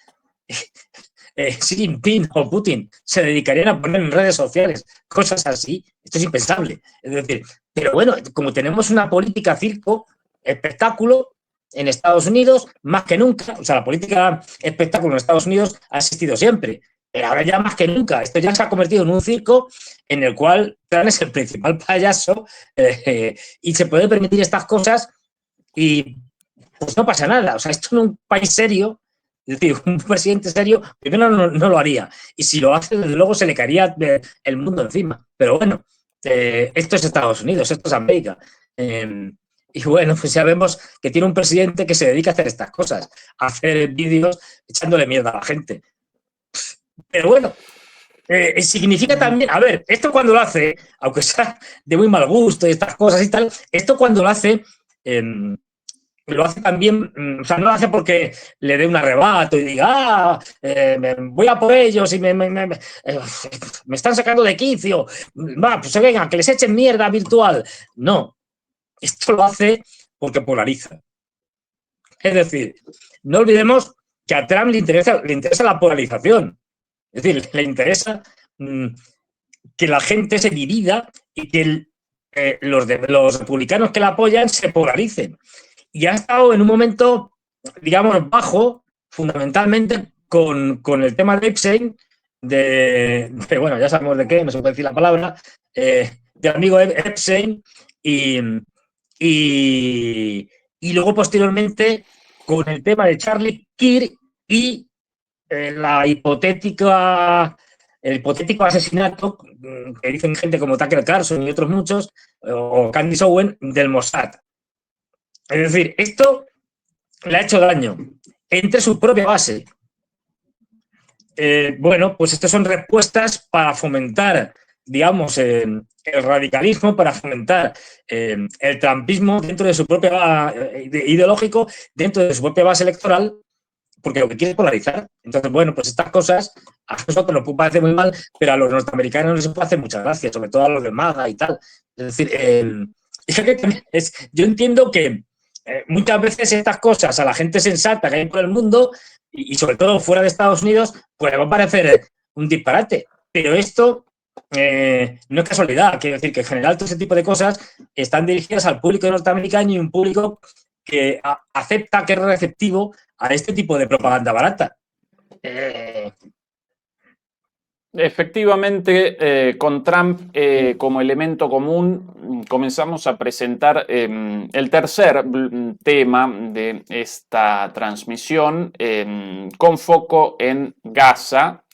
Xi Jinping o Putin se dedicarían a poner en redes sociales cosas así. Esto es impensable. Es decir, pero bueno, como tenemos una política circo, espectáculo en Estados Unidos, más que nunca, o sea, la política espectáculo en Estados Unidos ha existido siempre, pero ahora ya más que nunca. Esto ya se ha convertido en un circo en el cual Trump es el principal payaso y se puede permitir estas cosas y pues no pasa nada. O sea, esto en un país serio, es decir, un presidente serio, primero no lo haría. Y si lo hace, desde luego se le caería el mundo encima. Pero bueno, esto es Estados Unidos, esto es América. Y bueno, pues ya vemos que tiene un presidente que se dedica a hacer estas cosas, a hacer vídeos echándole mierda a la gente. Pero bueno, significa también, a ver, esto cuando lo hace, aunque sea de muy mal gusto y estas cosas y tal, esto cuando lo hace también, o sea, no lo hace porque le dé un arrebato y diga, voy a por ellos y me están sacando de quicio, va, pues venga, que les echen mierda virtual. No, esto lo hace porque polariza. Es decir, no olvidemos que a Trump le interesa la polarización. Es decir, le interesa que la gente se divida y que los republicanos que la apoyan se polaricen. Y ha estado en un momento, digamos, bajo, fundamentalmente con el tema de Epstein, bueno, ya sabemos de qué, no se puede decir la palabra, del amigo Epstein, y luego posteriormente con el tema de Charlie Kirk y el hipotético asesinato que dicen gente como Tucker Carlson y otros muchos, o Candace Owen, del Mossad. Es decir, esto le ha hecho daño entre su propia base. Bueno, pues estas son respuestas para fomentar, digamos, el radicalismo, para fomentar el trumpismo dentro de su propia ideológico, dentro de su propia base electoral, porque lo que quiere es polarizar. Entonces, bueno, pues estas cosas a nosotros nos puede parecer muy mal, pero a los norteamericanos les puede hacer muchas gracias, sobre todo a los de MAGA y tal. Es decir, yo entiendo que muchas veces estas cosas a la gente sensata que hay por el mundo y sobre todo fuera de Estados Unidos, pues le va a parecer un disparate. Pero esto no es casualidad. Quiero decir que en general todo ese tipo de cosas están dirigidas al público norteamericano y un público que acepta, que es receptivo a este tipo de propaganda barata. Efectivamente, con Trump como elemento común, comenzamos a presentar el tercer tema de esta transmisión, con foco en Gaza,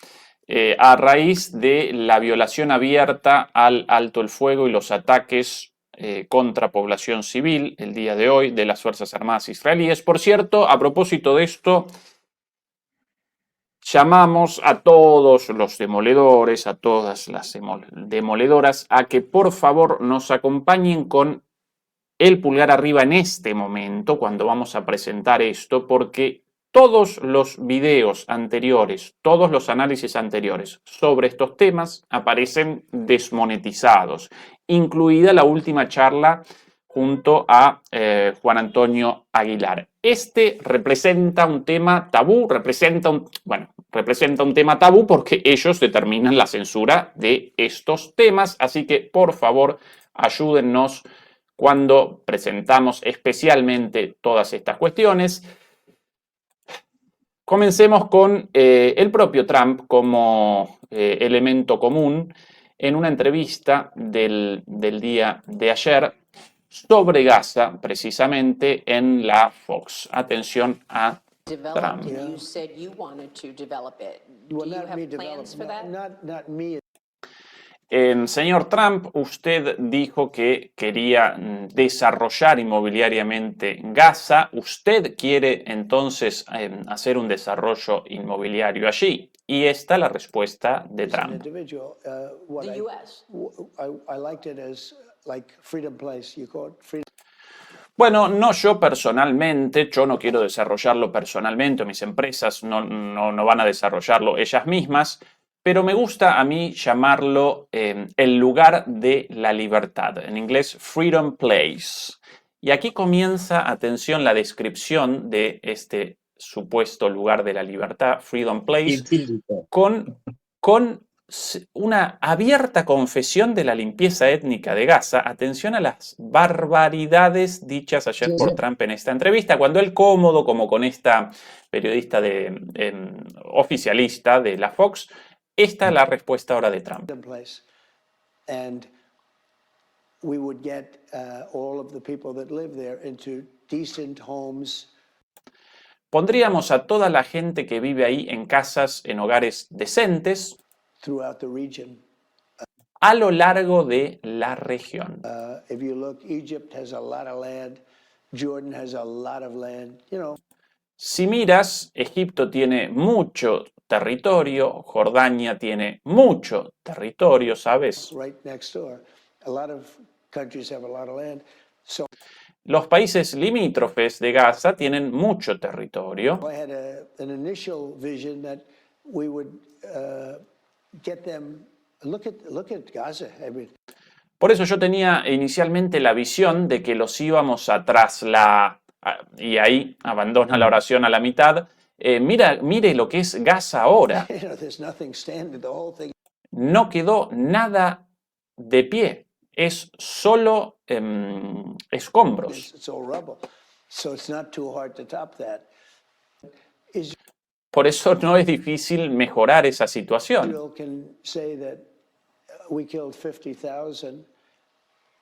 a raíz de la violación abierta al alto el fuego y los ataques contra población civil el día de hoy de las Fuerzas Armadas israelíes. Por cierto, a propósito de esto, llamamos a todos los demoledores, a todas las demoledoras, a que por favor nos acompañen con el pulgar arriba en este momento, cuando vamos a presentar esto, porque todos los videos anteriores, todos los análisis anteriores sobre estos temas aparecen desmonetizados, incluida la última charla junto a Juan Antonio Aguilar. Este representa un tema tabú, representa un tema tabú porque ellos determinan la censura de estos temas, así que por favor ayúdennos cuando presentamos especialmente todas estas cuestiones. Comencemos con el propio Trump como elemento común en una entrevista del día de ayer sobre Gaza, precisamente en la Fox. Atención a Trump. You said you wanted to develop it. Do you have plans for that? Not me. Señor Trump, usted dijo que quería desarrollar inmobiliariamente Gaza. ¿Usted quiere entonces hacer un desarrollo inmobiliario allí? Y esta es la respuesta de Trump. The US. I liked it as like Freedom Place. You call it Freedom. Bueno, no yo personalmente, yo no quiero desarrollarlo personalmente, mis empresas no van a desarrollarlo ellas mismas, pero me gusta a mí llamarlo el lugar de la libertad, en inglés Freedom Place. Y aquí comienza, atención, la descripción de este supuesto lugar de la libertad, Freedom Place, con una abierta confesión de la limpieza étnica de Gaza. Atención a las barbaridades dichas ayer por Trump en esta entrevista, cuando él cómodo, como con esta periodista oficialista de la Fox. Esta es la respuesta ahora de Trump. And we would get all of the people that live there into decent homes. Pondríamos a toda la gente que vive ahí en casas, en hogares decentes, Throughout the region. a lo largo de la región. If you look, Egypt has a lot of land. Jordan has a lot of land. You know. Si miras, Egipto tiene mucho territorio, Jordania tiene mucho territorio, ¿sabes? Right next door. A lot of countries have a lot of land. So Los países limítrofes de Gaza tienen mucho territorio. I had an initial vision that we would get them. Look at Gaza. I mean, Por eso yo tenía inicialmente la visión de que los íbamos a trasladar, y ahí abandona la oración a la mitad. Mire lo que es Gaza ahora. you know, there's nothing standing. The whole thing. No quedó nada de pie. Es solo escombros. It's all rubble. So it's not too hard to top that. Por eso no es difícil mejorar esa situación. Israel can say that we killed 50,000,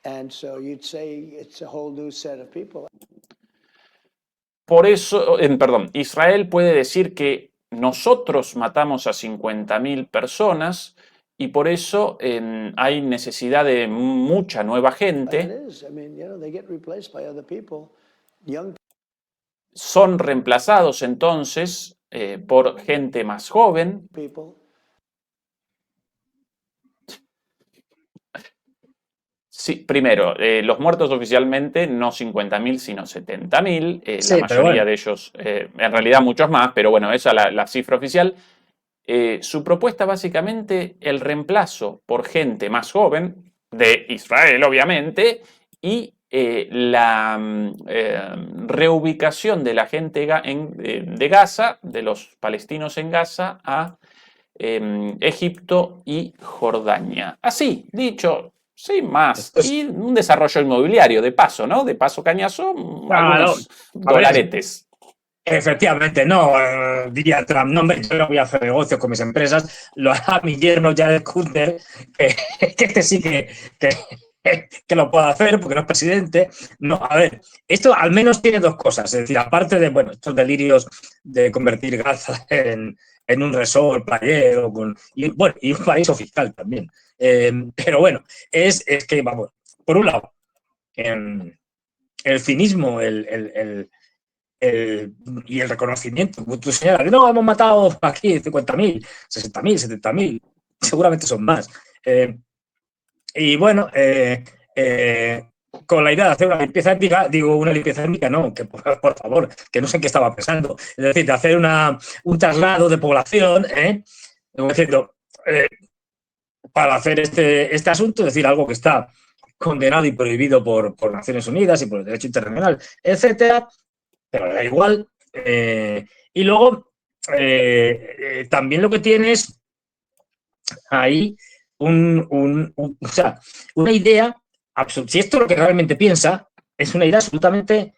and so you'd say it's a whole new set of people. Por eso, Israel puede decir que nosotros matamos a 50.000 personas y por eso hay necesidad de mucha nueva It gente. is. I mean, you know, they get replaced by other people, young Son reemplazados entonces por gente más joven. people. Sí, primero, los muertos oficialmente no 50.000, sino 70.000. Sí, La pero mayoría bueno. de ellos, en realidad muchos más, pero bueno, esa es la cifra oficial. Su propuesta básicamente el reemplazo por gente más joven, de Israel obviamente, y la reubicación de la gente de Gaza, de los palestinos en Gaza, a Egipto y Jordania. Así, dicho, sin más. Y un desarrollo inmobiliario, de paso, ¿no? De paso cañazo, algunos dolaretes. Efectivamente, no, diría Trump, no, hombre, yo no voy a hacer negocio con mis empresas, lo hará mi yerno Jared Kushner, que este sí que lo puede hacer porque no es presidente. No, a ver, esto al menos tiene dos cosas, es decir, aparte de, bueno, estos delirios de convertir Gaza en un resort playero y un paraíso fiscal también. Pero bueno, es que, vamos, por un lado, el cinismo, el y el reconocimiento, como tú señalas, que no, hemos matado aquí 50.000, 60.000, 70.000, seguramente son más. Y bueno, con la idea de hacer una limpieza étnica, digo una limpieza étnica, no, que por favor, que no sé en qué estaba pensando. Es decir, de hacer un traslado de población, como diciendo, para hacer este asunto, es decir, algo que está condenado y prohibido por Naciones Unidas y por el derecho internacional, etcétera, pero da igual. Y luego, también lo que tienes ahí o sea, una idea, si esto es lo que realmente piensa, es una idea absolutamente,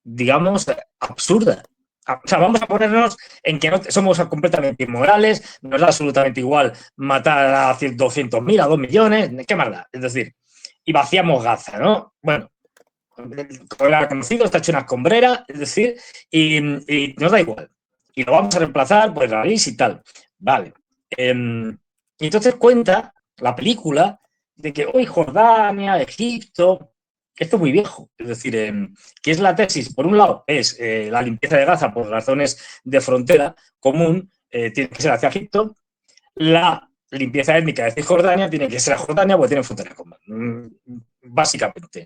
digamos, absurda. O sea, vamos a ponernos en que no somos completamente inmorales, nos da absolutamente igual matar a 200.000, a 2 millones, ¿qué más da? Es decir, y vaciamos Gaza, ¿no? Bueno, como era conocido, está hecho una escombrera, es decir, y nos da igual. Y lo vamos a reemplazar por israelíes y tal. Vale. Y entonces cuenta la película de que hoy Jordania, Egipto, esto es muy viejo, es decir, que es la tesis, por un lado, es la limpieza de Gaza por razones de frontera común, tiene que ser hacia Egipto, la limpieza étnica de Cisjordania tiene que ser a Jordania porque tiene frontera común, básicamente.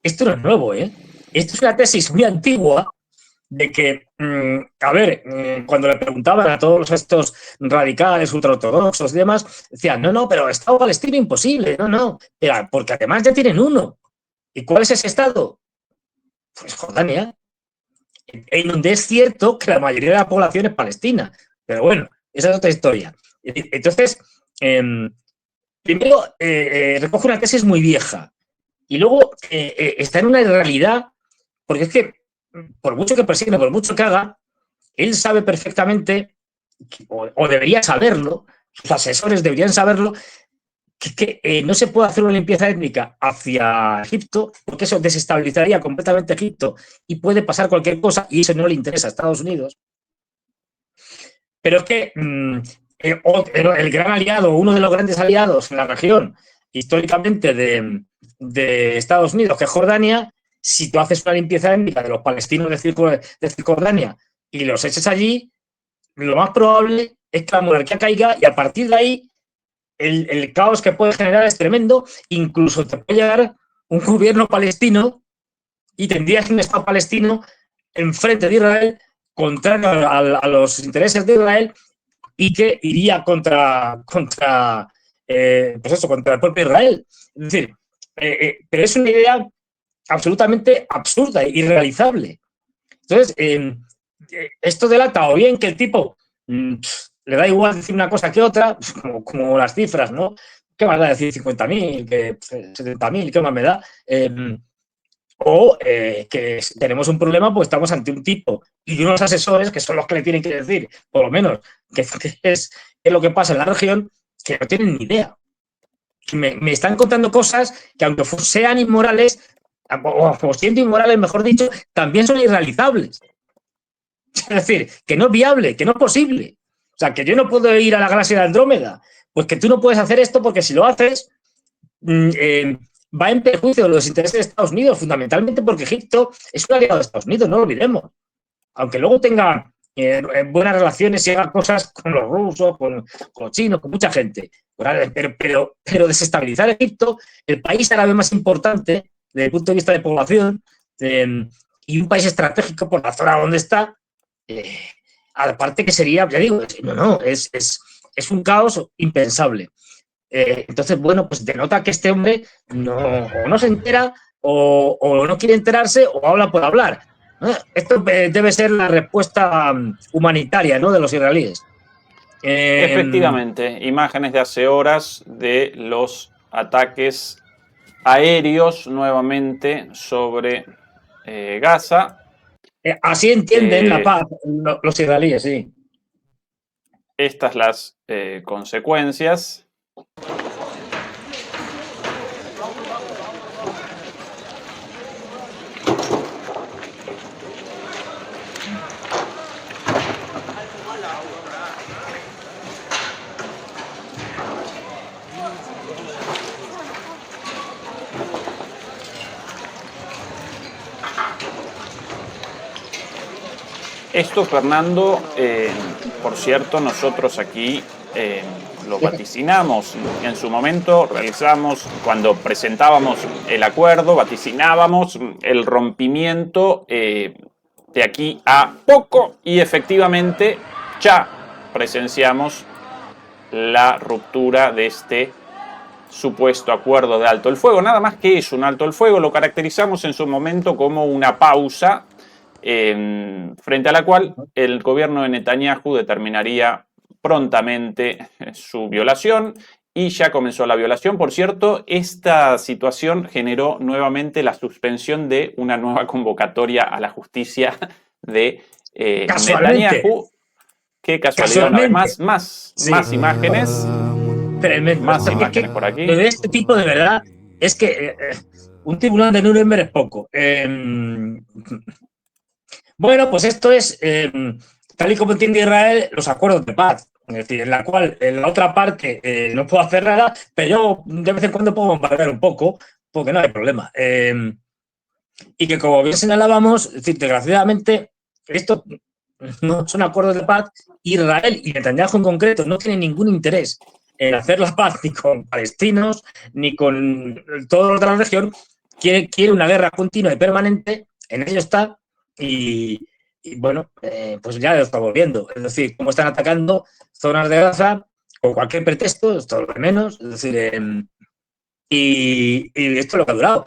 Esto no es nuevo, ¿eh? Esto es una tesis muy antigua de que, a ver, cuando le preguntaban a todos estos radicales, ultraortodoxos y demás, decían, no, pero Estado palestino imposible, no, pero porque además ya tienen uno. ¿Y cuál es ese Estado? Pues Jordania, en donde es cierto que la mayoría de la población es palestina, pero bueno, esa es otra historia. Entonces, primero, recoge una tesis muy vieja y luego está en una irrealidad, porque es que por mucho que persiga, por mucho que haga, él sabe perfectamente, o debería saberlo, sus asesores deberían saberlo, que no se puede hacer una limpieza étnica hacia Egipto, porque eso desestabilizaría completamente Egipto y puede pasar cualquier cosa, y eso no le interesa a Estados Unidos. Pero es que el gran aliado, uno de los grandes aliados en la región, históricamente de Estados Unidos, que es Jordania, si tú haces una limpieza étnica de los palestinos de Cisjordania y los eches allí, lo más probable es que la monarquía caiga y a partir de ahí el caos que puede generar es tremendo, incluso te puede llegar un gobierno palestino y tendrías un Estado palestino enfrente de Israel, contrario a los intereses de Israel, y que iría contra el propio Israel. Es decir, pero es una idea absolutamente absurda e irrealizable. Entonces, esto delata o bien que el tipo le da igual decir una cosa que otra, como las cifras, ¿no? ¿Qué más da decir 50.000, que 70.000, qué más me da? O que tenemos un problema, pues estamos ante un tipo y unos asesores que son los que le tienen que decir, por lo menos, que es lo que pasa en la región, que no tienen ni idea. Me están contando cosas que, aunque sean inmorales, o siendo inmorales, mejor dicho, también son irrealizables. Es decir, que no es viable, que no es posible. O sea, que yo no puedo ir a la galaxia de Andrómeda. Pues que tú no puedes hacer esto porque si lo haces, va en perjuicio de los intereses de Estados Unidos, fundamentalmente porque Egipto es un aliado de Estados Unidos, no lo olvidemos. Aunque luego tenga buenas relaciones y haga cosas con los rusos, con los chinos, con mucha gente. Pero desestabilizar Egipto, el país árabe más importante desde el punto de vista de población, y un país estratégico por la zona donde está, aparte que sería, ya digo, es un caos impensable. Entonces, bueno, pues denota que este hombre no se entera o no quiere enterarse o habla por hablar. Esto debe ser la respuesta humanitaria, ¿no?, de los israelíes. Efectivamente, imágenes de hace horas de los ataques aéreos nuevamente sobre Gaza. Así entienden la paz los israelíes, sí. Estas las consecuencias. Esto, Fernando, por cierto, nosotros aquí lo vaticinamos. En su momento realizamos, cuando presentábamos el acuerdo, vaticinábamos el rompimiento de aquí a poco y efectivamente ya presenciamos la ruptura de este supuesto acuerdo de alto el fuego. Nada más que es un alto el fuego, lo caracterizamos en su momento como una pausa frente a la cual el gobierno de Netanyahu determinaría prontamente su violación, y ya comenzó la violación. Por cierto, esta situación generó nuevamente la suspensión de una nueva convocatoria a la justicia de Netanyahu. Qué casualidad, una vez más, Sí. más imágenes. Tremendo. Más imágenes por aquí. De este tipo, de verdad, es que un tribunal de Nuremberg es poco. Bueno, pues esto es, tal y como entiende Israel, los acuerdos de paz. Es decir, en la cual en la otra parte no puedo hacer nada, pero yo de vez en cuando puedo bombardear un poco, porque no hay problema. Y que, como bien señalábamos, es decir, desgraciadamente, esto no son acuerdos de paz. Israel y Netanyahu en concreto no tienen ningún interés en hacer la paz ni con palestinos ni con toda la región. Quiere una guerra continua y permanente, en ello está, y bueno, pues ya lo estamos viendo. Es decir, cómo están atacando zonas de Gaza con cualquier pretexto, esto es lo de menos. Es decir, y esto es lo que ha durado.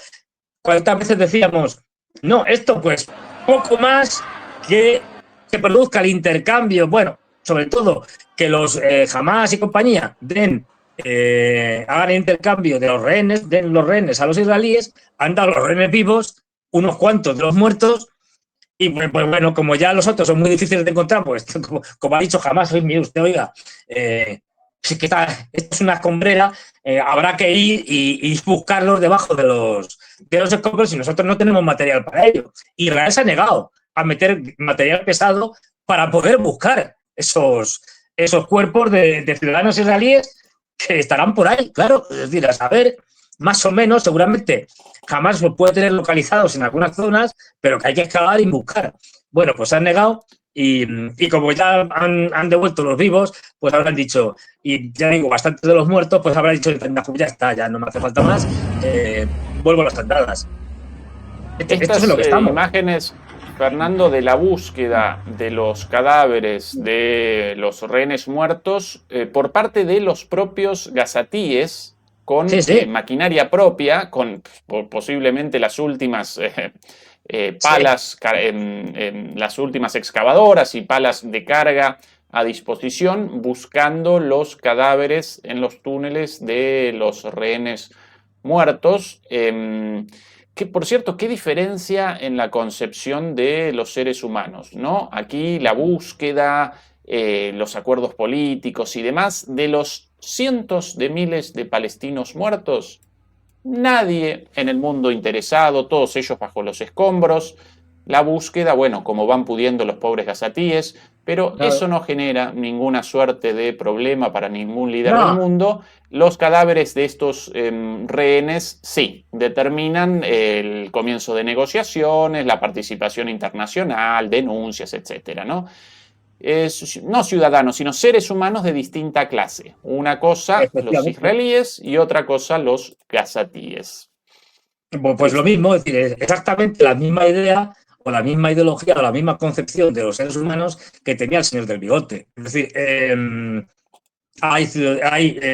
¿Cuántas veces decíamos, no, esto pues poco más que se produzca el intercambio? Bueno, sobre todo que los Hamas y compañía hagan el intercambio de los rehenes, den los rehenes a los israelíes, han dado los rehenes vivos, unos cuantos de los muertos, y pues bueno, como ya los otros son muy difíciles de encontrar, pues como ha dicho Hamas, mire usted, oiga, sí que esto es una escombrera, habrá que ir y buscarlos debajo de los escombros, y nosotros no tenemos material para ello. Israel se ha negado a meter material pesado para poder buscar esos cuerpos de ciudadanos israelíes que estarán por ahí, claro. Es decir, a saber, más o menos, seguramente jamás los puede tener localizados en algunas zonas, pero que hay que excavar y buscar. Bueno, pues se han negado. Y como ya han devuelto los vivos, pues habrán dicho, y ya digo, bastantes de los muertos, pues habrán dicho, ya está, ya no me hace falta más, vuelvo a las andadas. Esto es lo que estamos. Imágenes, Fernando, de la búsqueda de los cadáveres de los rehenes muertos por parte de los propios gazatíes, con maquinaria propia, con posiblemente las últimas palas, las últimas excavadoras y palas de carga a disposición, buscando los cadáveres en los túneles de los rehenes muertos. Que, por cierto, qué diferencia en la concepción de los seres humanos, ¿no? Aquí la búsqueda, los acuerdos políticos y demás, de los cientos de miles de palestinos muertos, nadie en el mundo interesado, todos ellos bajo los escombros. La búsqueda, bueno, como van pudiendo los pobres gazatíes, pero eso no genera ninguna suerte de problema para ningún líder del mundo. Los cadáveres de estos rehenes, sí, determinan el comienzo de negociaciones, la participación internacional, denuncias, etcétera, ¿no? No ciudadanos, sino seres humanos de distinta clase. Una cosa los israelíes y otra cosa los gazatíes. Pues lo mismo, es decir, exactamente la misma idea o la misma ideología o la misma concepción de los seres humanos que tenía el señor del bigote. Es decir, hay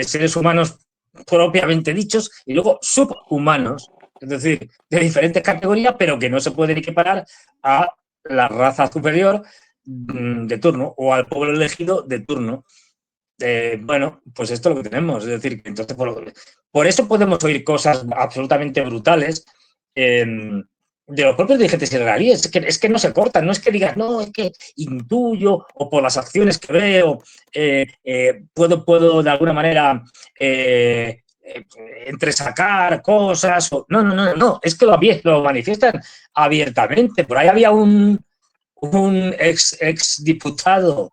seres humanos propiamente dichos y luego subhumanos, es decir, de diferentes categorías, pero que no se pueden equiparar a la raza superior de turno o al pueblo elegido de turno. Bueno, pues esto es lo que tenemos. Es decir, que entonces por eso podemos oír cosas absolutamente brutales de los propios dirigentes israelíes. Es que no se cortan, no es que digas, no, es que intuyo o por las acciones que veo puedo de alguna manera entresacar cosas. No, es que lo manifiestan abiertamente. Por ahí había un ex diputado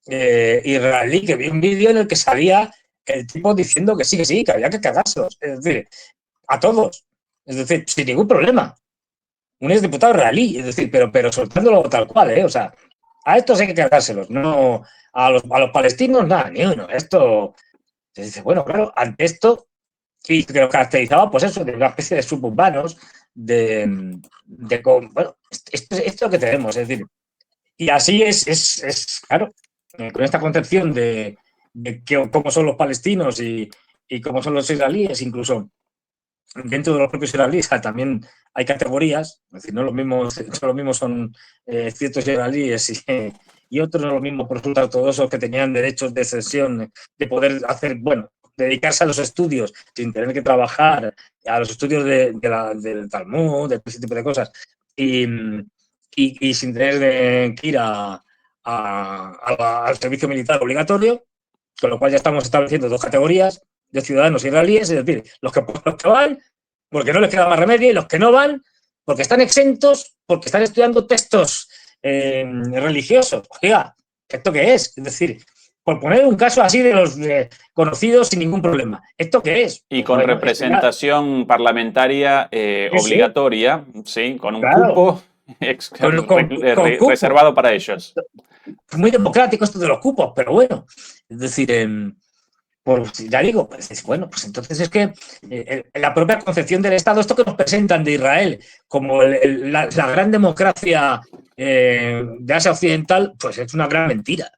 israelí que vi un vídeo en el que salía el tipo diciendo que sí, que había que cagárselos, es decir, a todos, es decir, sin ningún problema. un exdiputado israelí, es decir, pero soltándolo tal cual, o sea, a estos hay que cargárselos, no a los palestinos, nada, ni uno. Esto, se dice, bueno, claro, ante esto, y que lo caracterizaba, pues eso, de una especie de subhumanos, bueno, esto es lo que tenemos, es decir, y así es claro, con esta concepción de cómo son los palestinos y cómo son los israelíes, incluso dentro de los propios israelíes también hay categorías, es decir, no los mismos son ciertos israelíes y otros no los mismos por ortodoxos que tenían derechos de cesión, de poder hacer, bueno, dedicarse a los estudios sin tener que trabajar, a los estudios del Talmud, de ese tipo de cosas, y sin tener que ir al servicio militar obligatorio, con lo cual ya estamos estableciendo dos categorías de ciudadanos israelíes, es decir, los que van porque no les queda más remedio y los que no van porque están exentos, porque están estudiando textos religiosos. Oiga, ¿esto qué es? Es decir, por poner un caso así de los conocidos sin ningún problema. ¿Esto qué es? Y con representación parlamentaria obligatoria, sí, con un cupo, reservado para ellos. Muy democrático esto de los cupos, pero bueno, es decir, ya digo, pues bueno, pues entonces es que la propia concepción del Estado, esto que nos presentan de Israel como la gran democracia de Asia Occidental, pues es una gran mentira.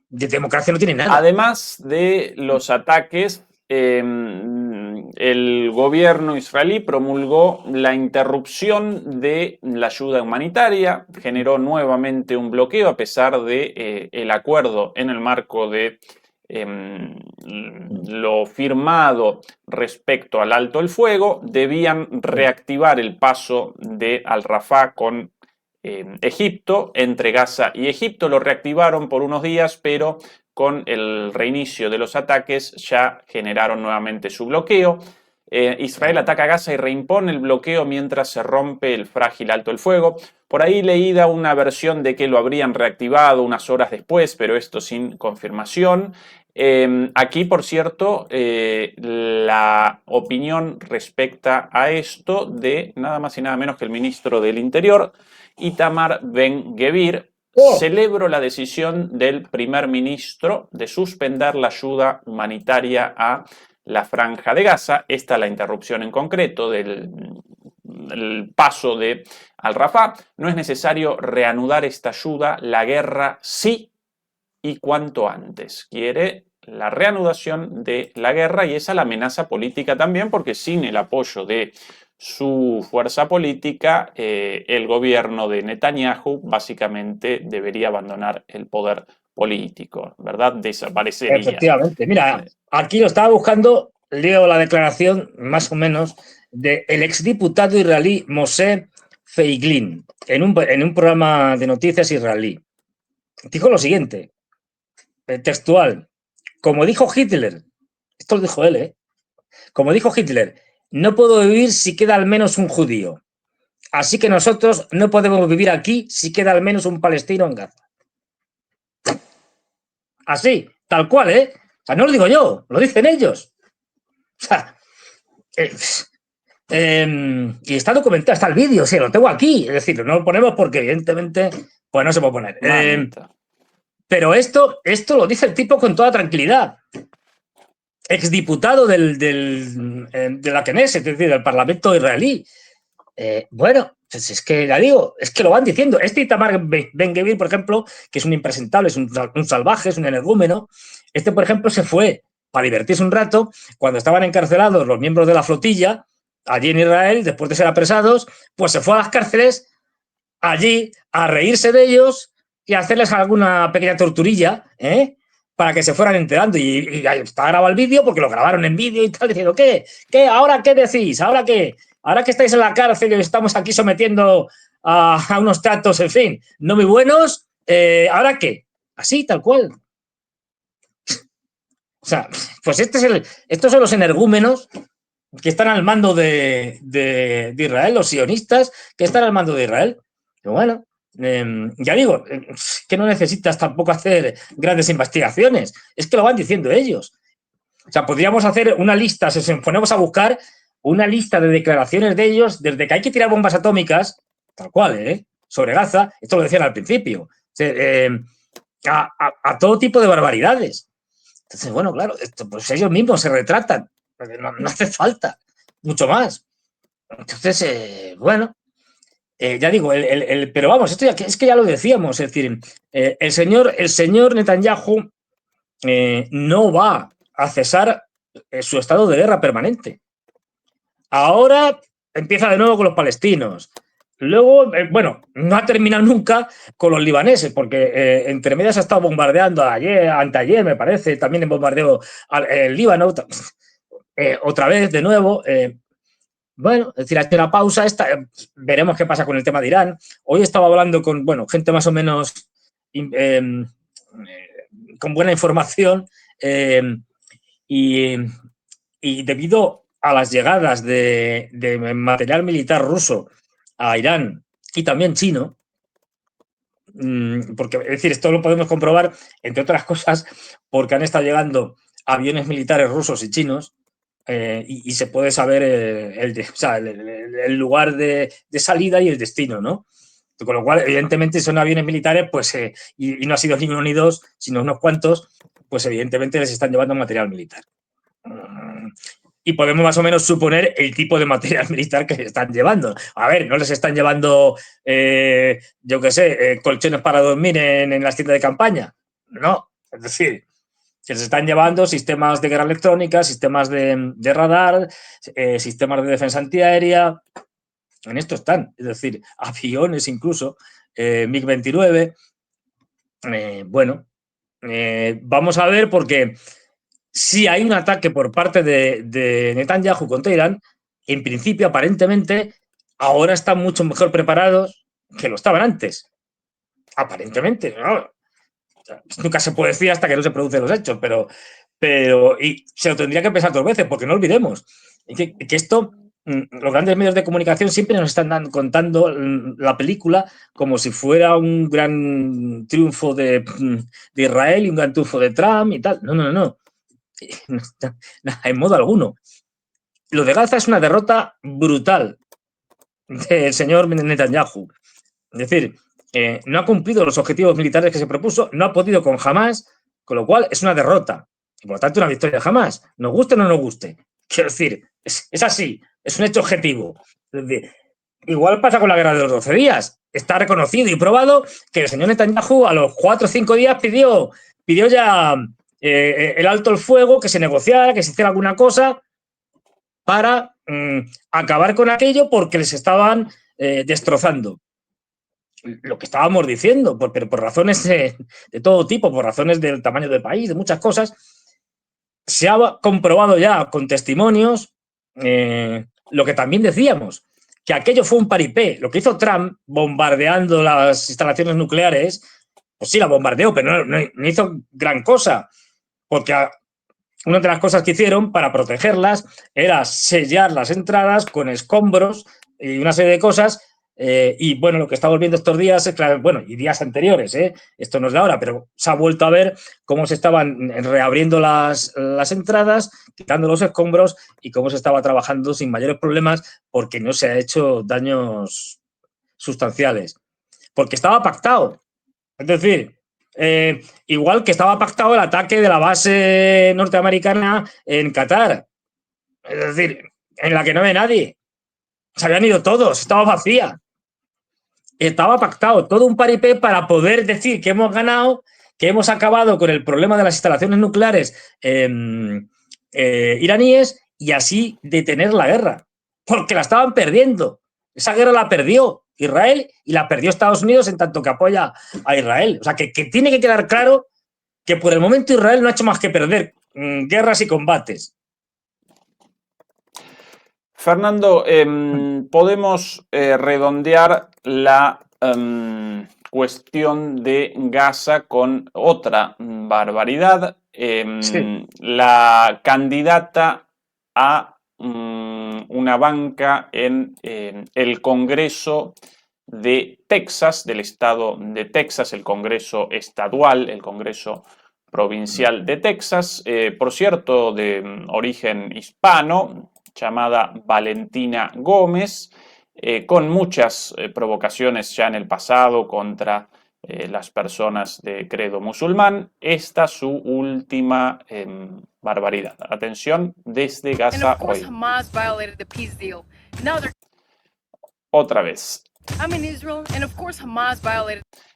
De democracia no tiene nada. Además de los ataques, el gobierno israelí promulgó la interrupción de la ayuda humanitaria, generó nuevamente un bloqueo a pesar de el acuerdo en el marco de lo firmado respecto al alto el fuego. Debían reactivar el paso de Al-Rafah con Egipto, entre Gaza y Egipto. Lo reactivaron por unos días, pero con el reinicio de los ataques ya generaron nuevamente su bloqueo. Israel ataca a Gaza y reimpone el bloqueo mientras se rompe el frágil alto el fuego. Por ahí leída una versión de que lo habrían reactivado unas horas después, pero esto sin confirmación. Aquí, por cierto, la opinión respecta a esto de nada más y nada menos que el ministro del Interior, Itamar Ben-Gvir. Celebro la decisión del primer ministro de suspender la ayuda humanitaria a la Franja de Gaza. Esta es la interrupción en concreto del paso de Al-Rafah. No es necesario reanudar esta ayuda, la guerra sí y cuanto antes. Quiere la reanudación de la guerra y esa la amenaza política también, porque sin el apoyo de su fuerza política, el gobierno de Netanyahu básicamente debería abandonar el poder político, ¿verdad? Desaparecería. Efectivamente. Mira, aquí lo estaba buscando, leo la declaración más o menos del exdiputado israelí Moshe Feiglin en un programa de noticias israelí. Dijo lo siguiente, textual, como dijo Hitler, esto lo dijo él, como dijo Hitler, no puedo vivir si queda al menos un judío. Así que nosotros no podemos vivir aquí si queda al menos un palestino en Gaza. Así, tal cual, O sea, no lo digo yo, lo dicen ellos. O sea, y está documentado, está el vídeo, sí, lo tengo aquí. Es decir, no lo ponemos porque evidentemente pues no se puede poner. Pero esto lo dice el tipo con toda tranquilidad. Exdiputado de la Knesset, es decir, del Parlamento israelí. Bueno, pues es que ya digo, es que lo van diciendo. Este Itamar Ben-Gvir, por ejemplo, que es un impresentable, es un salvaje, es un energúmeno. Este, por ejemplo, se fue para divertirse un rato cuando estaban encarcelados los miembros de la flotilla allí en Israel, después de ser apresados, pues se fue a las cárceles allí a reírse de ellos y a hacerles alguna pequeña torturilla, para que se fueran enterando. Y está grabado el vídeo porque lo grabaron en vídeo y tal, diciendo, ¿qué? ¿Ahora qué decís? ¿Ahora qué? Ahora que estáis en la cárcel y estamos aquí sometiendo a unos tratos, en fin, no muy buenos, ¿ahora qué? Así, tal cual. O sea, pues estos son los energúmenos que están al mando de Israel, los sionistas que están al mando de Israel. Pero bueno, ya digo, que no necesitas tampoco hacer grandes investigaciones, es que lo van diciendo ellos. O sea, podríamos hacer una lista, si nos ponemos a buscar, una lista de declaraciones de ellos desde que hay que tirar bombas atómicas, tal cual, sobre Gaza, esto lo decían al principio, a todo tipo de barbaridades. Entonces, bueno, claro, esto, pues ellos mismos se retratan, porque no hace falta mucho más. Entonces, bueno, ya digo, pero vamos, esto es que ya lo decíamos, es decir, el señor Netanyahu no va a cesar su estado de guerra permanente. Ahora empieza de nuevo con los palestinos. Luego, bueno, no ha terminado nunca con los libaneses, porque entre medias ha estado bombardeando anteayer, me parece, también bombardeó el Líbano, otra vez, de nuevo. Bueno, es decir, ha hecho una pausa. Veremos qué pasa con el tema de Irán. Hoy estaba hablando con, bueno, gente más o menos con buena información y debido a las llegadas de material militar ruso a Irán y también chino, porque, es decir, esto lo podemos comprobar, entre otras cosas, porque han estado llegando aviones militares rusos y chinos, y se puede saber el lugar de salida y el destino, ¿no? Con lo cual, evidentemente, son aviones militares, pues, y no ha sido ni uno ni dos, sino unos cuantos, pues evidentemente les están llevando material militar. Y podemos más o menos suponer el tipo de material militar que les están llevando. A ver, no les están llevando, yo qué sé, colchones para dormir en las tiendas de campaña. No, es decir, que les están llevando sistemas de guerra electrónica, sistemas de radar, sistemas de defensa antiaérea. En esto están, es decir, aviones incluso, MiG-29. Bueno, vamos a ver, porque si hay un ataque por parte de Netanyahu contra Irán, en principio, aparentemente, ahora están mucho mejor preparados que lo estaban antes. Aparentemente, ¿no? Nunca se puede decir hasta que no se producen los hechos, pero y se lo tendría que pensar dos veces, porque no olvidemos que esto, los grandes medios de comunicación siempre nos están contando la película como si fuera un gran triunfo de Israel y un gran triunfo de Trump y tal. No, en modo alguno. Lo de Gaza es una derrota brutal del señor Netanyahu. Es decir, no ha cumplido los objetivos militares que se propuso, no ha podido con Hamás, con lo cual es una derrota. Y por lo tanto, una victoria de Hamás. Nos guste o no nos guste. Quiero decir, es así, es un hecho objetivo. Es decir, igual pasa con la guerra de los 12 días. Está reconocido y probado que el señor Netanyahu a los 4 o 5 días pidió ya el alto el fuego, que se negociara, que se hiciera alguna cosa para acabar con aquello, porque les estaban destrozando. Lo que estábamos diciendo, pero por razones de todo tipo, por razones del tamaño del país, de muchas cosas, se ha comprobado ya con testimonios lo que también decíamos, que aquello fue un paripé. Lo que hizo Trump bombardeando las instalaciones nucleares, pues sí, la bombardeó, pero no hizo gran cosa, porque una de las cosas que hicieron para protegerlas era sellar las entradas con escombros y una serie de cosas. Y bueno, lo que estamos viendo estos días, bueno, y días anteriores, esto no es de ahora, pero se ha vuelto a ver cómo se estaban reabriendo las entradas, quitando los escombros y cómo se estaba trabajando sin mayores problemas, porque no se ha hecho daños sustanciales. Porque estaba pactado. Es decir, igual que estaba pactado el ataque de la base norteamericana en Qatar. Es decir, en la que no ve nadie. Se habían ido todos, estaba vacía. Estaba pactado todo un paripé para poder decir que hemos ganado, que hemos acabado con el problema de las instalaciones nucleares iraníes y así detener la guerra. Porque la estaban perdiendo. Esa guerra la perdió Israel y la perdió Estados Unidos en tanto que apoya a Israel. O sea, que tiene que quedar claro que por el momento Israel no ha hecho más que perder guerras y combates. Fernando, podemos redondear la cuestión de Gaza con otra barbaridad. Sí. La candidata a una banca en el Congreso de Texas, del estado de Texas, el Congreso estadual, el Congreso provincial de Texas, por cierto, de origen hispano, llamada Valentina Gómez, con muchas provocaciones ya en el pasado contra las personas de credo musulmán. Esta su última barbaridad. Atención desde Gaza hoy. Otra vez.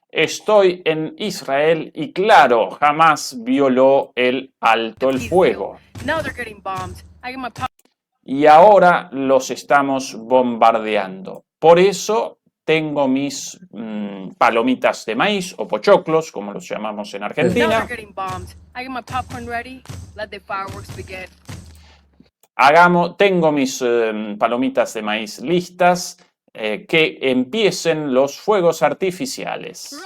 Estoy en Israel y claro, Hamás violó el alto el fuego. Y ahora los estamos bombardeando. Por eso tengo mis palomitas de maíz o pochoclos, como los llamamos en Argentina. Tengo mis palomitas de maíz listas. Que empiecen los fuegos artificiales.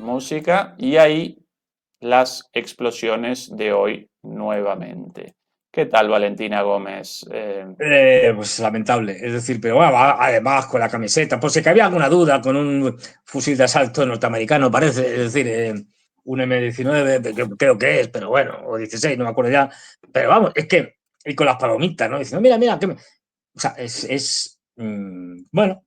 Música y ahí las explosiones de hoy nuevamente. ¿Qué tal, Valentina Gómez? Pues lamentable, es decir, pero bueno, además con la camiseta, por si que había alguna duda con un fusil de asalto norteamericano, parece, es decir, un M19, creo que es, pero bueno, o 16, no me acuerdo ya, pero vamos, es que, y con las palomitas, ¿no? Diciendo, mira, que o sea, bueno.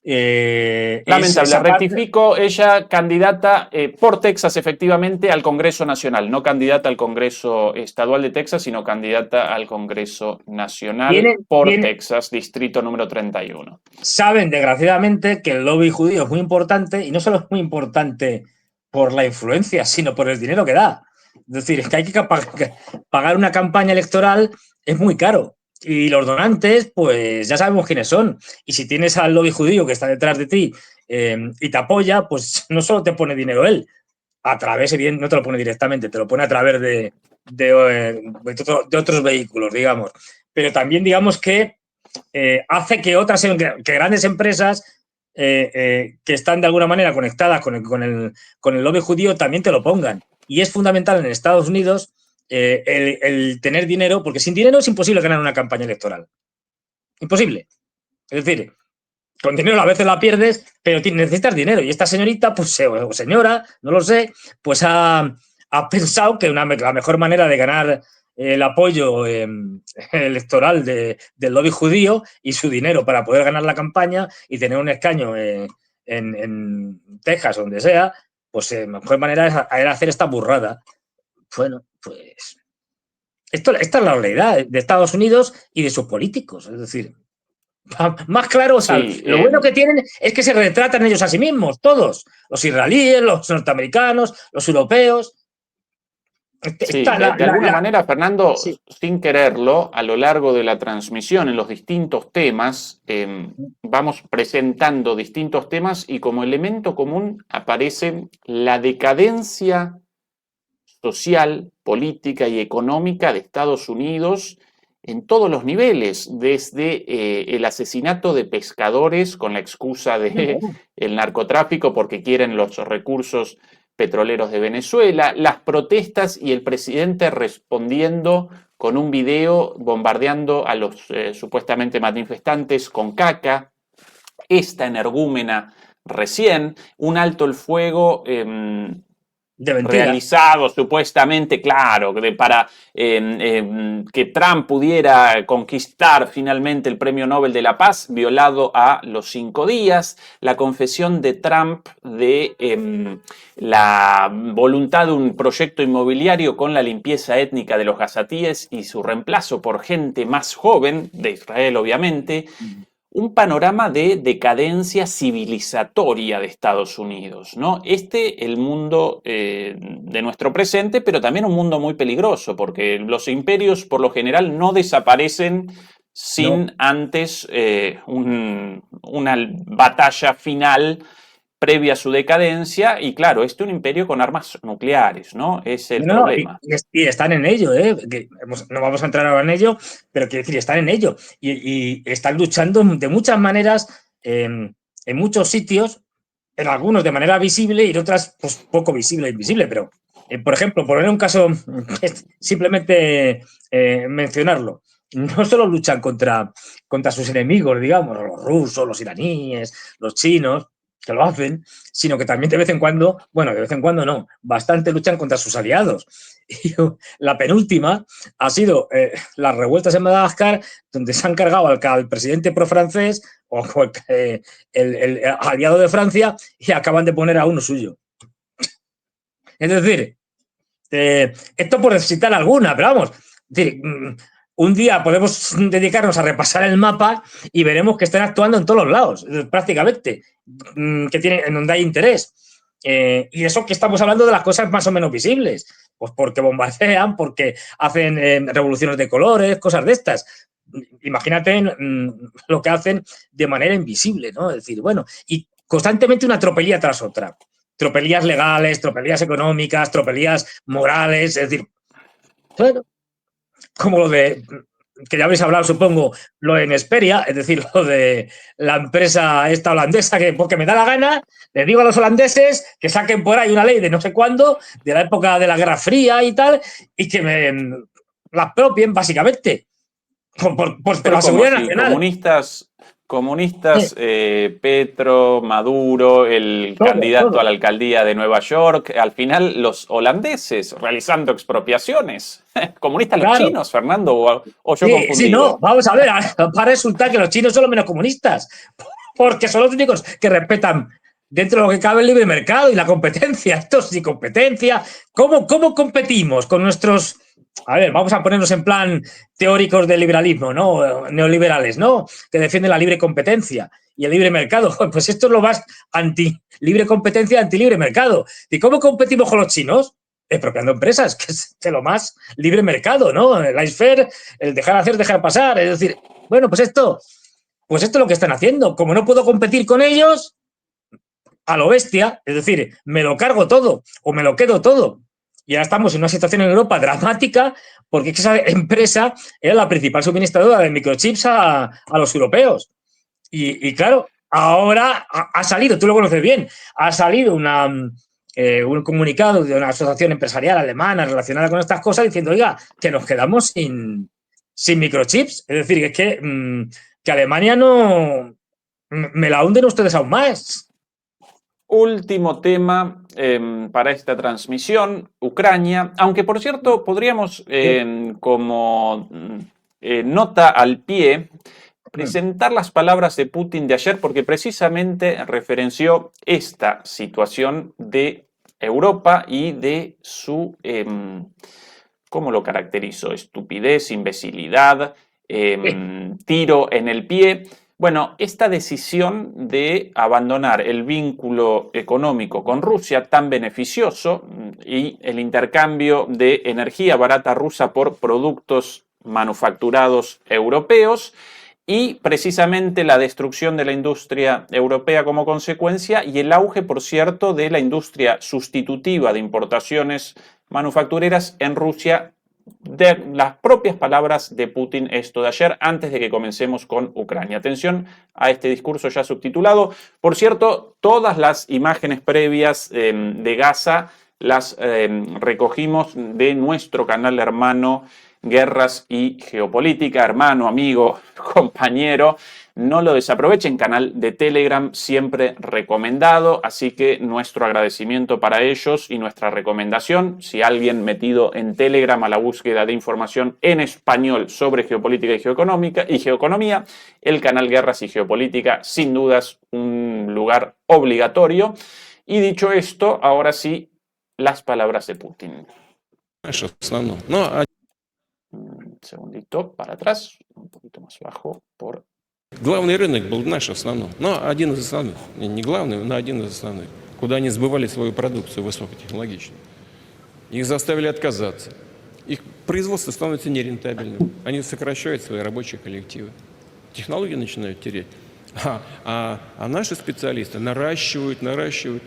Lamentable, rectifico, ella candidata por Texas efectivamente al Congreso Nacional, no candidata al Congreso Estadual de Texas, sino candidata al Congreso Nacional por Texas, distrito número 31. Saben, desgraciadamente, que el lobby judío es muy importante y no solo es muy importante por la influencia, sino por el dinero que da. Es decir, es que hay que pagar una campaña electoral, es muy caro. Y los donantes, pues ya sabemos quiénes son. Y si tienes al lobby judío que está detrás de ti y te apoya, pues no solo te pone dinero él, a través, no te lo pone directamente, te lo pone a través de otros vehículos, digamos. Pero también, digamos que hace que que grandes empresas que están de alguna manera conectadas con el lobby judío también te lo pongan. Y es fundamental en Estados Unidos el tener dinero, porque sin dinero es imposible ganar una campaña electoral. Imposible. Es decir, con dinero a veces la pierdes, pero necesitas dinero. Y esta señorita, pues, o señora, no lo sé, pues ha pensado que la mejor manera de ganar el apoyo electoral del lobby judío y su dinero para poder ganar la campaña y tener un escaño en Texas o donde sea, pues la mejor manera era hacer esta burrada. Bueno, pues esta es la realidad de Estados Unidos y de sus políticos. Es decir, más claro, sí, lo bueno que tienen es que se retratan ellos a sí mismos, todos. Los israelíes, los norteamericanos, los europeos. Sí, de alguna manera, Fernando, sí, sin quererlo, a lo largo de la transmisión en los distintos temas, vamos presentando distintos temas y como elemento común aparece la decadencia social, política y económica de Estados Unidos en todos los niveles, desde el asesinato de pescadores con la excusa de el narcotráfico porque quieren los recursos petroleros de Venezuela, las protestas y el presidente respondiendo con un video bombardeando a los supuestamente manifestantes con caca, esta energúmena recién, un alto el fuego realizado supuestamente, claro, para que Trump pudiera conquistar finalmente el Premio Nobel de la Paz, violado a los 5 días, la confesión de Trump de la voluntad de un proyecto inmobiliario con la limpieza étnica de los gazatíes y su reemplazo por gente más joven, de Israel obviamente, un panorama de decadencia civilizatoria de Estados Unidos, ¿no? El mundo de nuestro presente, pero también un mundo muy peligroso, porque los imperios por lo general no desaparecen sin antes una batalla final previa a su decadencia, y claro, un imperio con armas nucleares, ¿no? Es el problema. Y están en ello, que no vamos a entrar ahora en ello, pero quiero decir, están en ello. Y están luchando de muchas maneras, en muchos sitios, en algunos de manera visible y en otras pues, poco visible e invisible. Pero, por ejemplo, por poner un caso, simplemente mencionarlo, no solo luchan contra sus enemigos, digamos, los rusos, los iraníes, los chinos, que lo hacen, sino que también de vez en cuando, bueno, de vez en cuando no, bastante luchan contra sus aliados. Y la penúltima ha sido las revueltas en Madagascar, donde se han cargado al presidente pro-francés o el aliado de Francia y acaban de poner a uno suyo. Es decir, esto por necesitar alguna, pero vamos, es decir, un día podemos dedicarnos a repasar el mapa y veremos que están actuando en todos los lados, prácticamente, que tienen, en donde hay interés. Y eso que estamos hablando de las cosas más o menos visibles, pues porque bombardean, porque hacen revoluciones de colores, cosas de estas. Imagínate lo que hacen de manera invisible, ¿no? Es decir, bueno, y constantemente una tropelía tras otra. Tropelías legales, tropelías económicas, tropelías morales, es decir, bueno, como lo de, que ya habéis hablado, supongo, lo de Nesperia, es decir, lo de la empresa esta holandesa, que porque me da la gana, les digo a los holandeses que saquen por ahí una ley de no sé cuándo, de la época de la Guerra Fría y tal, y que me la apropien, básicamente, por la seguridad nacional. Comunistas, Petro, Maduro, el candidato a la alcaldía de Nueva York, al final los holandeses realizando expropiaciones. Comunistas los chinos, Fernando, o yo confundido. Sí, no, vamos a ver, va a resultar que los chinos son los menos comunistas, porque son los únicos que respetan dentro de lo que cabe el libre mercado y la competencia. Esto sí, competencia. ¿Cómo competimos con nuestros... A ver, vamos a ponernos en plan teóricos del liberalismo, ¿no? Neoliberales, ¿no? Que defienden la libre competencia y el libre mercado. Pues esto es lo más anti-libre competencia, anti-libre mercado. ¿Y cómo competimos con los chinos? Expropiando empresas, que es lo más libre mercado, ¿no? El laissez-faire, el dejar hacer, dejar pasar. Es decir, bueno, pues esto es lo que están haciendo. Como no puedo competir con ellos, a lo bestia, es decir, me lo cargo todo o me lo quedo todo. Y ahora estamos en una situación en Europa dramática porque esa empresa era la principal suministradora de microchips a los europeos. Y claro, ahora ha salido, tú lo conoces bien, ha salido un comunicado de una asociación empresarial alemana relacionada con estas cosas diciendo, oiga, que nos quedamos sin microchips. Es decir, que Alemania no... Me la hunden ustedes aún más. Último tema para esta transmisión, Ucrania, aunque por cierto podríamos como nota al pie presentar las palabras de Putin de ayer porque precisamente referenció esta situación de Europa y de su, ¿cómo lo caracterizo? Estupidez, imbecilidad, tiro en el pie. Bueno, esta decisión de abandonar el vínculo económico con Rusia tan beneficioso y el intercambio de energía barata rusa por productos manufacturados europeos y precisamente la destrucción de la industria europea como consecuencia y el auge, por cierto, de la industria sustitutiva de importaciones manufactureras en Rusia, de las propias palabras de Putin esto de ayer, antes de que comencemos con Ucrania. Atención a este discurso ya subtitulado. Por cierto, todas las imágenes previas de Gaza las recogimos de nuestro canal hermano Guerras y Geopolítica, hermano, amigo, compañero. No lo desaprovechen, canal de Telegram siempre recomendado, así que nuestro agradecimiento para ellos y nuestra recomendación, si alguien metido en Telegram a la búsqueda de información en español sobre geopolítica y geoeconomía, el canal Guerras y Geopolítica, sin dudas, un lugar obligatorio. Y dicho esto, ahora sí, las palabras de Putin. Un segundito para atrás, un poquito más bajo por... Главный рынок был наш основной, но один из основных. Не главный, но один из основных. Куда они сбывали свою продукцию высокотехнологичную. Их заставили отказаться. Их производство становится нерентабельным. Они сокращают свои рабочие коллективы. Технологии начинают терять. А наши специалисты наращивают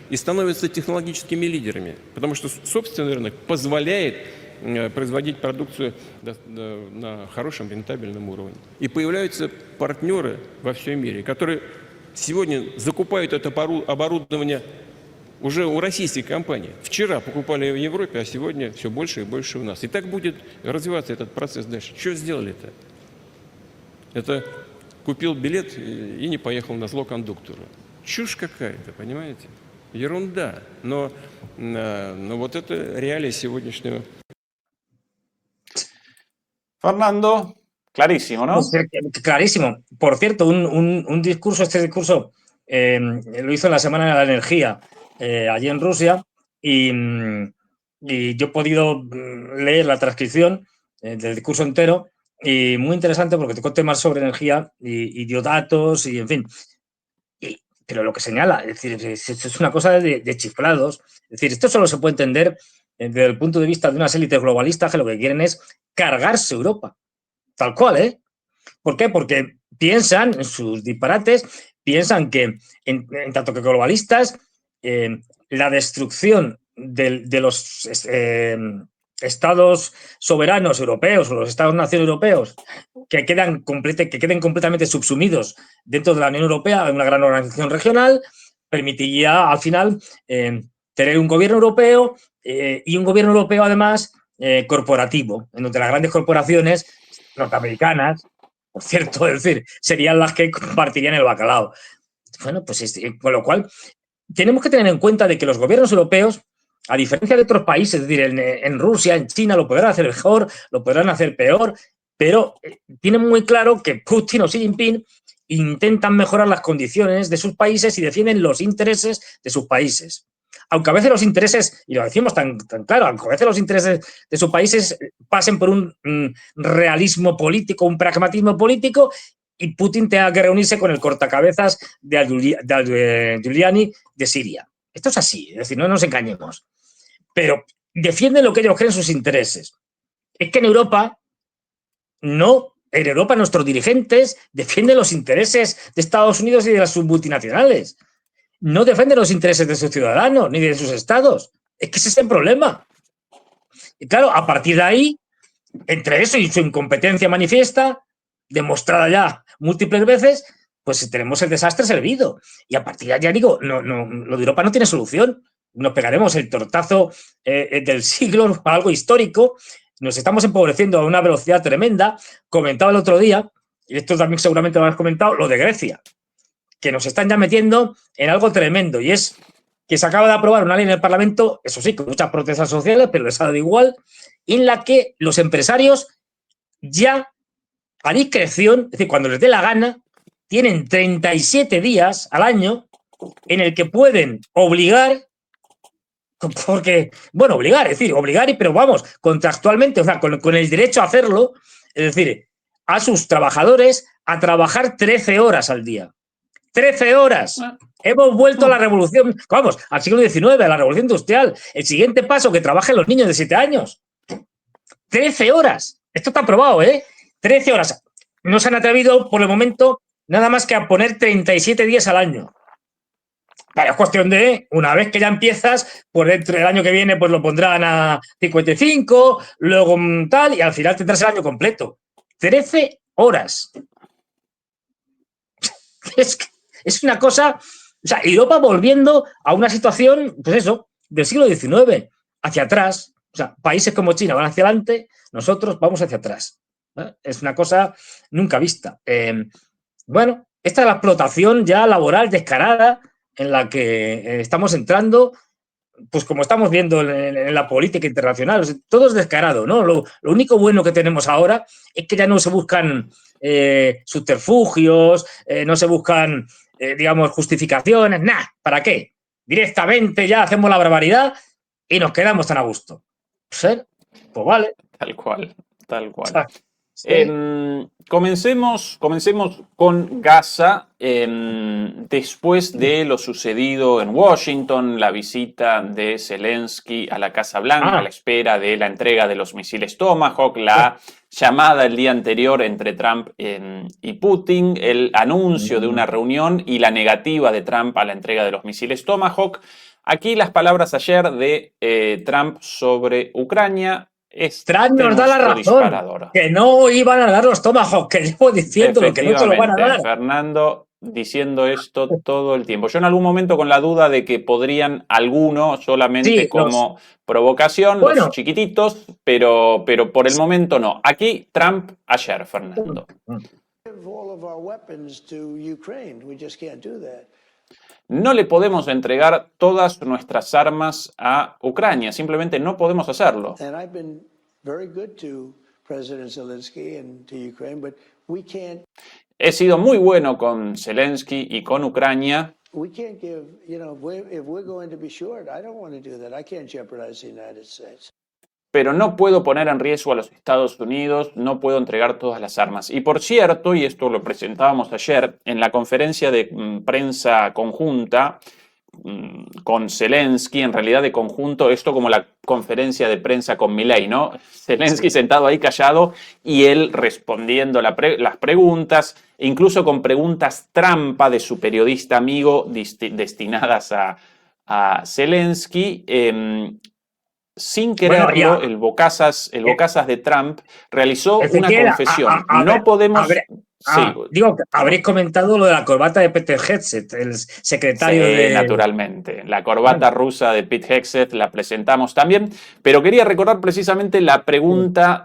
и становятся технологическими лидерами. Потому что собственный рынок позволяет производить продукцию на хорошем рентабельном уровне. И появляются партнеры во всем мире, которые сегодня закупают это оборудование уже у российских компаний. Вчера покупали в Европе, а сегодня все больше и больше у нас. И так будет развиваться этот процесс дальше. Что сделали-то? Это купил билет и не поехал на зло кондуктору. чушь какая-то, понимаете? Ерунда. Но вот это реалии сегодняшнего. Fernando, clarísimo, ¿no? Pues, clarísimo. Por cierto, un discurso, este discurso lo hizo en la Semana de la Energía allí en Rusia y yo he podido leer la transcripción del discurso entero y muy interesante porque tocó temas sobre energía y dio datos y en fin. Pero lo que señala, es decir, es una cosa de chiflados. Es decir, esto solo se puede entender desde el punto de vista de unas élites globalistas que lo que quieren es cargarse Europa. Tal cual, ¿eh? ¿Por qué? Porque piensan en sus disparates, piensan que en tanto que globalistas, la destrucción de los estados soberanos europeos o los estados-nación europeos que queden completamente subsumidos dentro de la Unión Europea, en una gran organización regional, permitiría al final tener un gobierno europeo y un gobierno europeo además corporativo, en donde las grandes corporaciones norteamericanas, por cierto, es decir, serían las que compartirían el bacalao. Bueno, pues con lo cual tenemos que tener en cuenta de que los gobiernos europeos, a diferencia de otros países, es decir, en Rusia, en China, lo podrán hacer mejor, lo podrán hacer peor, pero tienen muy claro que Putin o Xi Jinping intentan mejorar las condiciones de sus países y defienden los intereses de sus países. Aunque a veces los intereses, y lo decimos tan claro, aunque a veces los intereses de sus países pasen por un realismo político, un pragmatismo político, y Putin tenga que reunirse con el cortacabezas de Giuliani de Siria. Esto es así, es decir, no nos engañemos. Pero defienden lo que ellos creen sus intereses. Es que en Europa nuestros dirigentes defienden los intereses de Estados Unidos y de las multinacionales. No defienden los intereses de sus ciudadanos ni de sus estados. Es que ese es el problema. Y claro, a partir de ahí, entre eso y su incompetencia manifiesta, demostrada ya múltiples veces, pues tenemos el desastre servido. Y a partir de ahí, ya digo, lo de Europa no tiene solución. Nos pegaremos el tortazo del siglo, algo histórico. Nos estamos empobreciendo a una velocidad tremenda. Comentaba el otro día, y esto también seguramente lo has comentado, lo de Grecia, que nos están ya metiendo en algo tremendo, y es que se acaba de aprobar una ley en el Parlamento, eso sí, con muchas protestas sociales, pero les ha dado igual, en la que los empresarios ya, a discreción, es decir, cuando les dé la gana, tienen 37 días al año en el que pueden obligar, pero vamos, contractualmente, o sea, con el derecho a hacerlo, es decir, a sus trabajadores a trabajar 13 horas al día. 13 horas. Hemos vuelto a la revolución, vamos, al siglo XIX, a la revolución industrial. El siguiente paso, que trabajen los niños de 7 años. 13 horas. Esto está aprobado, ¿eh? 13 horas. No se han atrevido, por el momento, nada más que a poner 37 días al año. Pero es cuestión de, una vez que ya empiezas, pues dentro del año que viene pues lo pondrán a 55, luego tal, y al final tendrás el año completo. 13 horas. Es una cosa, o sea, Europa volviendo a una situación, pues eso, del siglo XIX, hacia atrás. O sea, países como China van hacia adelante, nosotros vamos hacia atrás. Es una cosa nunca vista. Bueno, esta es la explotación ya laboral descarada en la que estamos entrando, pues como estamos viendo en la política internacional. O sea, todo es descarado, ¿no? Lo único bueno que tenemos ahora es que ya no se buscan subterfugios, no se buscan, digamos, justificaciones, nada. ¿Para qué? Directamente ya hacemos la barbaridad y nos quedamos tan a gusto. Pues vale. Tal cual, tal cual. O sea, sí. Comencemos con Gaza. Después de lo sucedido en Washington, la visita de Zelensky a la Casa Blanca, a la espera de la entrega de los misiles Tomahawk, la llamada el día anterior entre Trump y Putin, el anuncio de una reunión y la negativa de Trump a la entrega de los misiles Tomahawk. Aquí las palabras ayer de Trump sobre Ucrania. Trump nos da la razón, que no iban a dar los Tomahawk, que llevo diciendo lo que no te lo van a dar. Fernando diciendo esto todo el tiempo. Yo en algún momento con la duda de que podrían algunos solamente como provocación, los chiquititos, pero por el momento no. Aquí Trump ayer, Fernando. no le podemos entregar todas nuestras armas a Ucrania, simplemente no podemos hacerlo. And I've been very good to President Zelensky and to Ukraine, but we can't He sido muy bueno con Zelensky y con Ucrania, give, if we're going to be short, I don't want to do that. I can't jeopardize the United States. pero no puedo poner en riesgo a los Estados Unidos, no puedo entregar todas las armas. Y por cierto, y esto lo presentábamos ayer, en la conferencia de prensa conjunta con Zelensky, en realidad de conjunto, esto como la conferencia de prensa con Milei, ¿no? Zelensky sentado ahí callado y él respondiendo las preguntas, incluso con preguntas trampa de su periodista amigo destinadas a Zelensky. Sin quererlo, el Bocazas de Trump realizó una confesión. No podemos... Digo, habréis comentado lo de la corbata de Peter Hegseth, el secretario de... naturalmente. La corbata rusa de Pete Hegseth la presentamos también, pero quería recordar precisamente la pregunta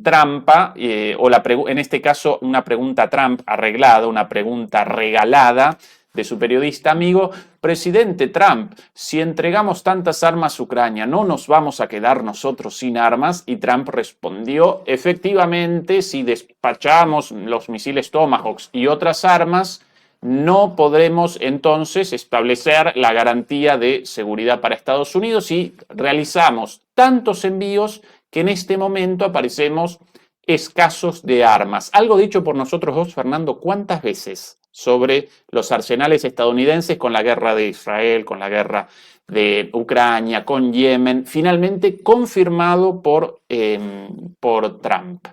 trampa, en este caso una pregunta Trump arreglada, una pregunta regalada de su periodista amigo. Presidente Trump, si entregamos tantas armas a Ucrania, ¿no nos vamos a quedar nosotros sin armas? Y Trump respondió, efectivamente, si despachamos los misiles Tomahawk y otras armas, no podremos entonces establecer la garantía de seguridad para Estados Unidos y realizamos tantos envíos que en este momento aparecemos escasos de armas. Algo dicho por nosotros dos, Fernando, ¿cuántas veces sobre los arsenales estadounidenses con la guerra de Israel, con la guerra de Ucrania, con Yemen, finalmente confirmado por Trump?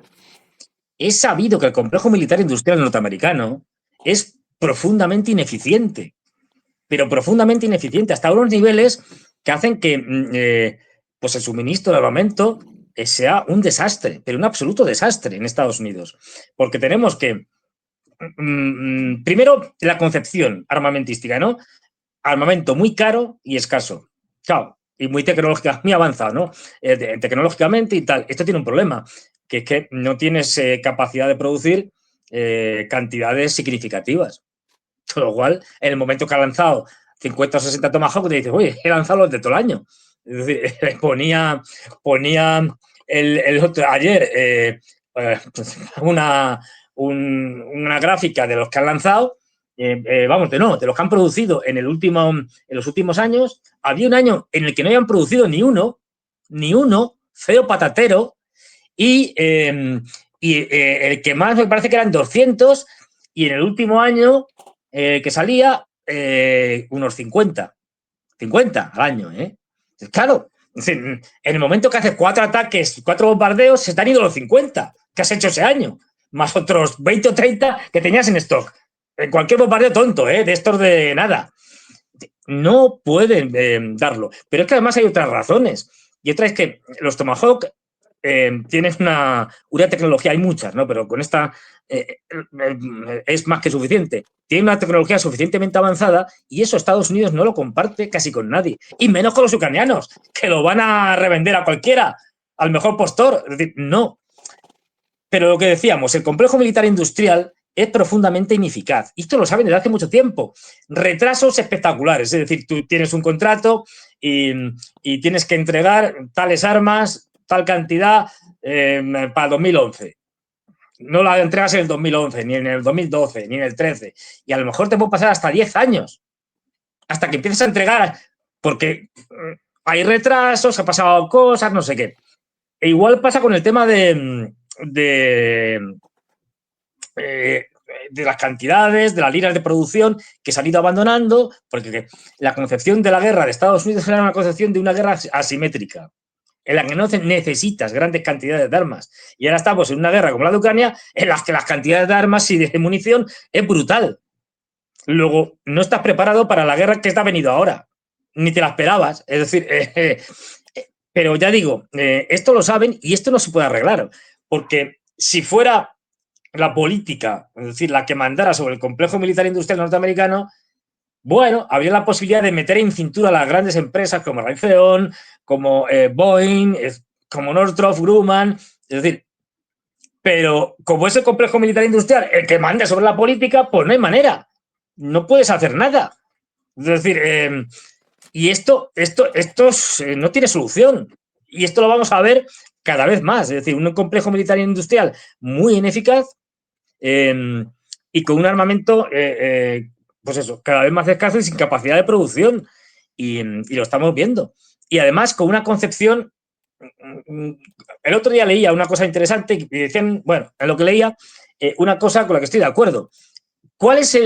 Es sabido que el complejo militar industrial norteamericano es profundamente ineficiente, pero profundamente ineficiente, hasta unos niveles que hacen que pues el suministro de armamento sea un desastre, pero un absoluto desastre en Estados Unidos, porque tenemos que primero, la concepción armamentística, ¿no? Armamento muy caro y escaso. Claro, y muy tecnológica, muy avanzado, ¿no? Tecnológicamente y tal. Esto tiene un problema, que es que no tienes capacidad de producir cantidades significativas. Con lo cual, en el momento que ha lanzado 50 o 60 Tomahawk, te dices, oye, he lanzado los de todo el año. Es decir, ponía ayer una gráfica de los que han lanzado, de los que han producido en los últimos años. Había un año en el que no habían producido ni uno, feo patatero, y el que más me parece que eran 200, y en el último año que salía, unos 50 al año, ¿eh? Claro, en el momento que haces 4 ataques, 4 bombardeos, se te han ido los 50 que has hecho ese año, más otros 20 o 30 que tenías en stock. Cualquier bombardeo tonto, de estos de nada. No pueden darlo. Pero es que además hay otras razones. Y otra es que los Tomahawk tienen una tecnología, hay muchas, ¿no? Pero con esta es más que suficiente. Tiene una tecnología suficientemente avanzada y eso Estados Unidos no lo comparte casi con nadie. Y menos con los ucranianos, que lo van a revender a cualquiera, al mejor postor. Es decir, no. Pero lo que decíamos, el complejo militar industrial es profundamente ineficaz. Y esto lo saben desde hace mucho tiempo. Retrasos espectaculares. Es decir, tú tienes un contrato y tienes que entregar tales armas, tal cantidad para el 2011. No la entregas en el 2011, ni en el 2012, ni en el 13. Y a lo mejor te puede pasar hasta 10 años. Hasta que empieces a entregar, porque hay retrasos, ha pasado cosas, no sé qué. E igual pasa con el tema de las cantidades, de las líneas de producción que se han ido abandonando, porque la concepción de la guerra de Estados Unidos era una concepción de una guerra asimétrica, en la que no necesitas grandes cantidades de armas. Y ahora estamos en una guerra como la de Ucrania, en la que las cantidades de armas y de munición es brutal. Luego, no estás preparado para la guerra que está venido ahora, ni te la esperabas. Es decir, pero ya digo, esto lo saben y esto no se puede arreglar, porque si fuera la política, es decir, la que mandara sobre el complejo militar industrial norteamericano, bueno, habría la posibilidad de meter en cintura a las grandes empresas como Raytheon, como Boeing, como Northrop Grumman, es decir, pero como es el complejo militar industrial el que manda sobre la política, pues no hay manera, no puedes hacer nada. Es decir, y esto no tiene solución. Y esto lo vamos a ver cada vez más. Es decir, un complejo militar e industrial muy ineficaz y con un armamento, pues eso, cada vez más escaso y sin capacidad de producción. Y lo estamos viendo. Y además con una concepción. El otro día leía una cosa interesante y decían, bueno, en lo que leía, una cosa con la que estoy de acuerdo. ¿Cuál es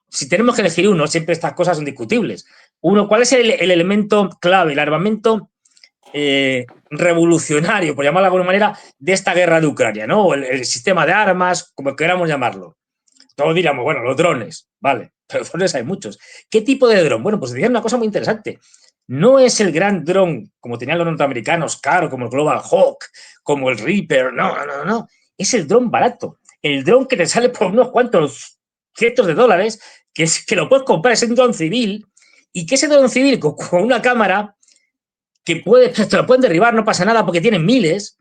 si tenemos que elegir uno, siempre estas cosas son discutibles? Uno, ¿cuál es el elemento clave, el armamento revolucionario, por llamarlo de alguna manera, de esta guerra de Ucrania, ¿no? El sistema de armas, como queramos llamarlo. Todos diríamos, bueno, los drones, vale, pero drones hay muchos. ¿Qué tipo de dron? Bueno, pues decían una cosa muy interesante. No es el gran dron, como tenían los norteamericanos, caro, como el Global Hawk, como el Reaper, no. Es el dron barato. El dron que te sale por unos cuantos cientos de dólares, que lo puedes comprar, es un dron civil, y que ese dron civil con una cámara que te lo pueden derribar, no pasa nada porque tienen miles,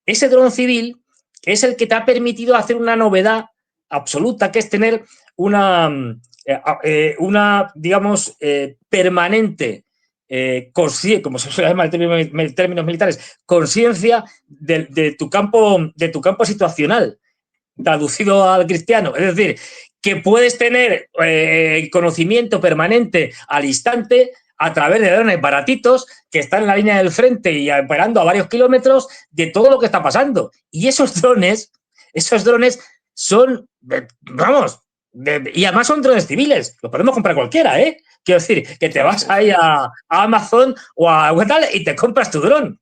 ese dron civil es el que te ha permitido hacer una novedad absoluta, que es tener una digamos, permanente, como se suele llamar en términos militares, conciencia de tu campo situacional, traducido al cristiano. Es decir, que puedes tener conocimiento permanente al instante a través de drones baratitos que están en la línea del frente y operando a varios kilómetros de todo lo que está pasando. Y esos drones son, vamos, y además son drones civiles. Los podemos comprar cualquiera, ¿eh? Quiero decir, que te vas ahí a Amazon o a tal y te compras tu dron.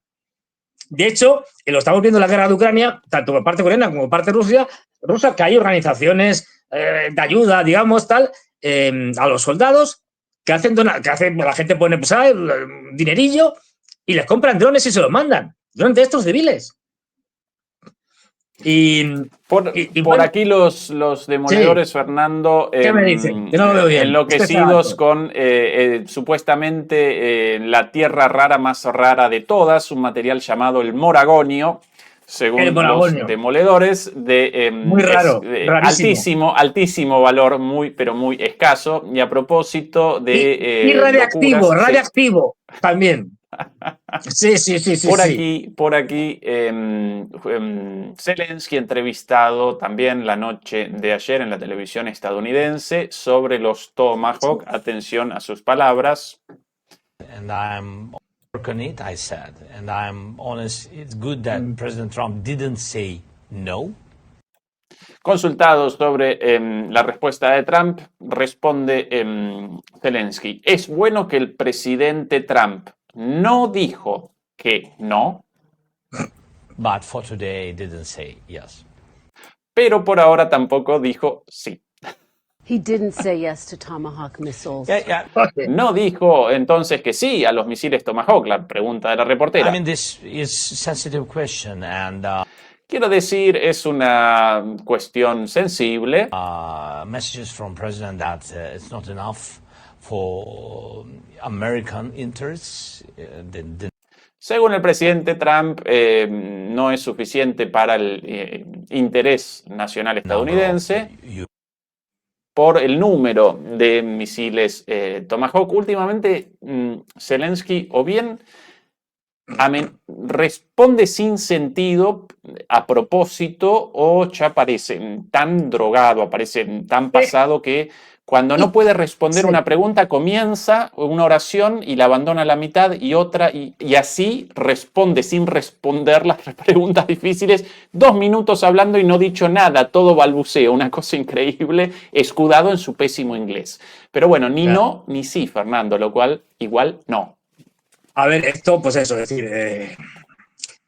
De hecho, lo estamos viendo en la guerra de Ucrania, tanto por parte coreana como por parte rusa, que hay organizaciones de ayuda, digamos, tal, a los soldados que hacen la gente pone pues, dinerillo y les compran drones y se los mandan. Drones de estos civiles. Por bueno, aquí los demoledores, sí. Fernando, ¿qué me dicen? Que no lo veo bien. Enloquecidos con supuestamente la tierra rara más rara de todas, un material llamado el moragonio, según los demoledores, muy raro, altísimo valor, pero muy escaso. Y a propósito de... y radiactivo, radiactivo también. Sí. Por aquí, Zelensky entrevistado también la noche de ayer en la televisión estadounidense sobre los Tomahawk. Atención a sus palabras. And I'm on it, I said, and I'm honest. It's good that President Trump didn't say no. Consultado sobre la respuesta de Trump, responde Zelensky: es bueno que el presidente Trump no dijo que no. But for today, didn't say yes. Pero por ahora tampoco dijo sí. He didn't say yes to Tomahawk missiles. No dijo entonces que sí a los misiles Tomahawk, la pregunta de la reportera. I mean, this is sensitive question and quiero decir, es una cuestión sensible. Messages from President that it's not enough for American interests. Según el presidente Trump, no es suficiente para el interés nacional estadounidense por el número de misiles Tomahawk. Últimamente, Zelensky o bien responde sin sentido a propósito o ya parece tan drogado, parece tan pasado que cuando no puede responder una pregunta comienza una oración y la abandona a la mitad y otra y así responde sin responder las preguntas difíciles, 2 minutos hablando y no dicho nada, todo balbuceo, una cosa increíble, escudado en su pésimo inglés. Pero bueno, ni no ni sí, Fernando, lo cual igual no. A ver, esto, pues eso, es decir,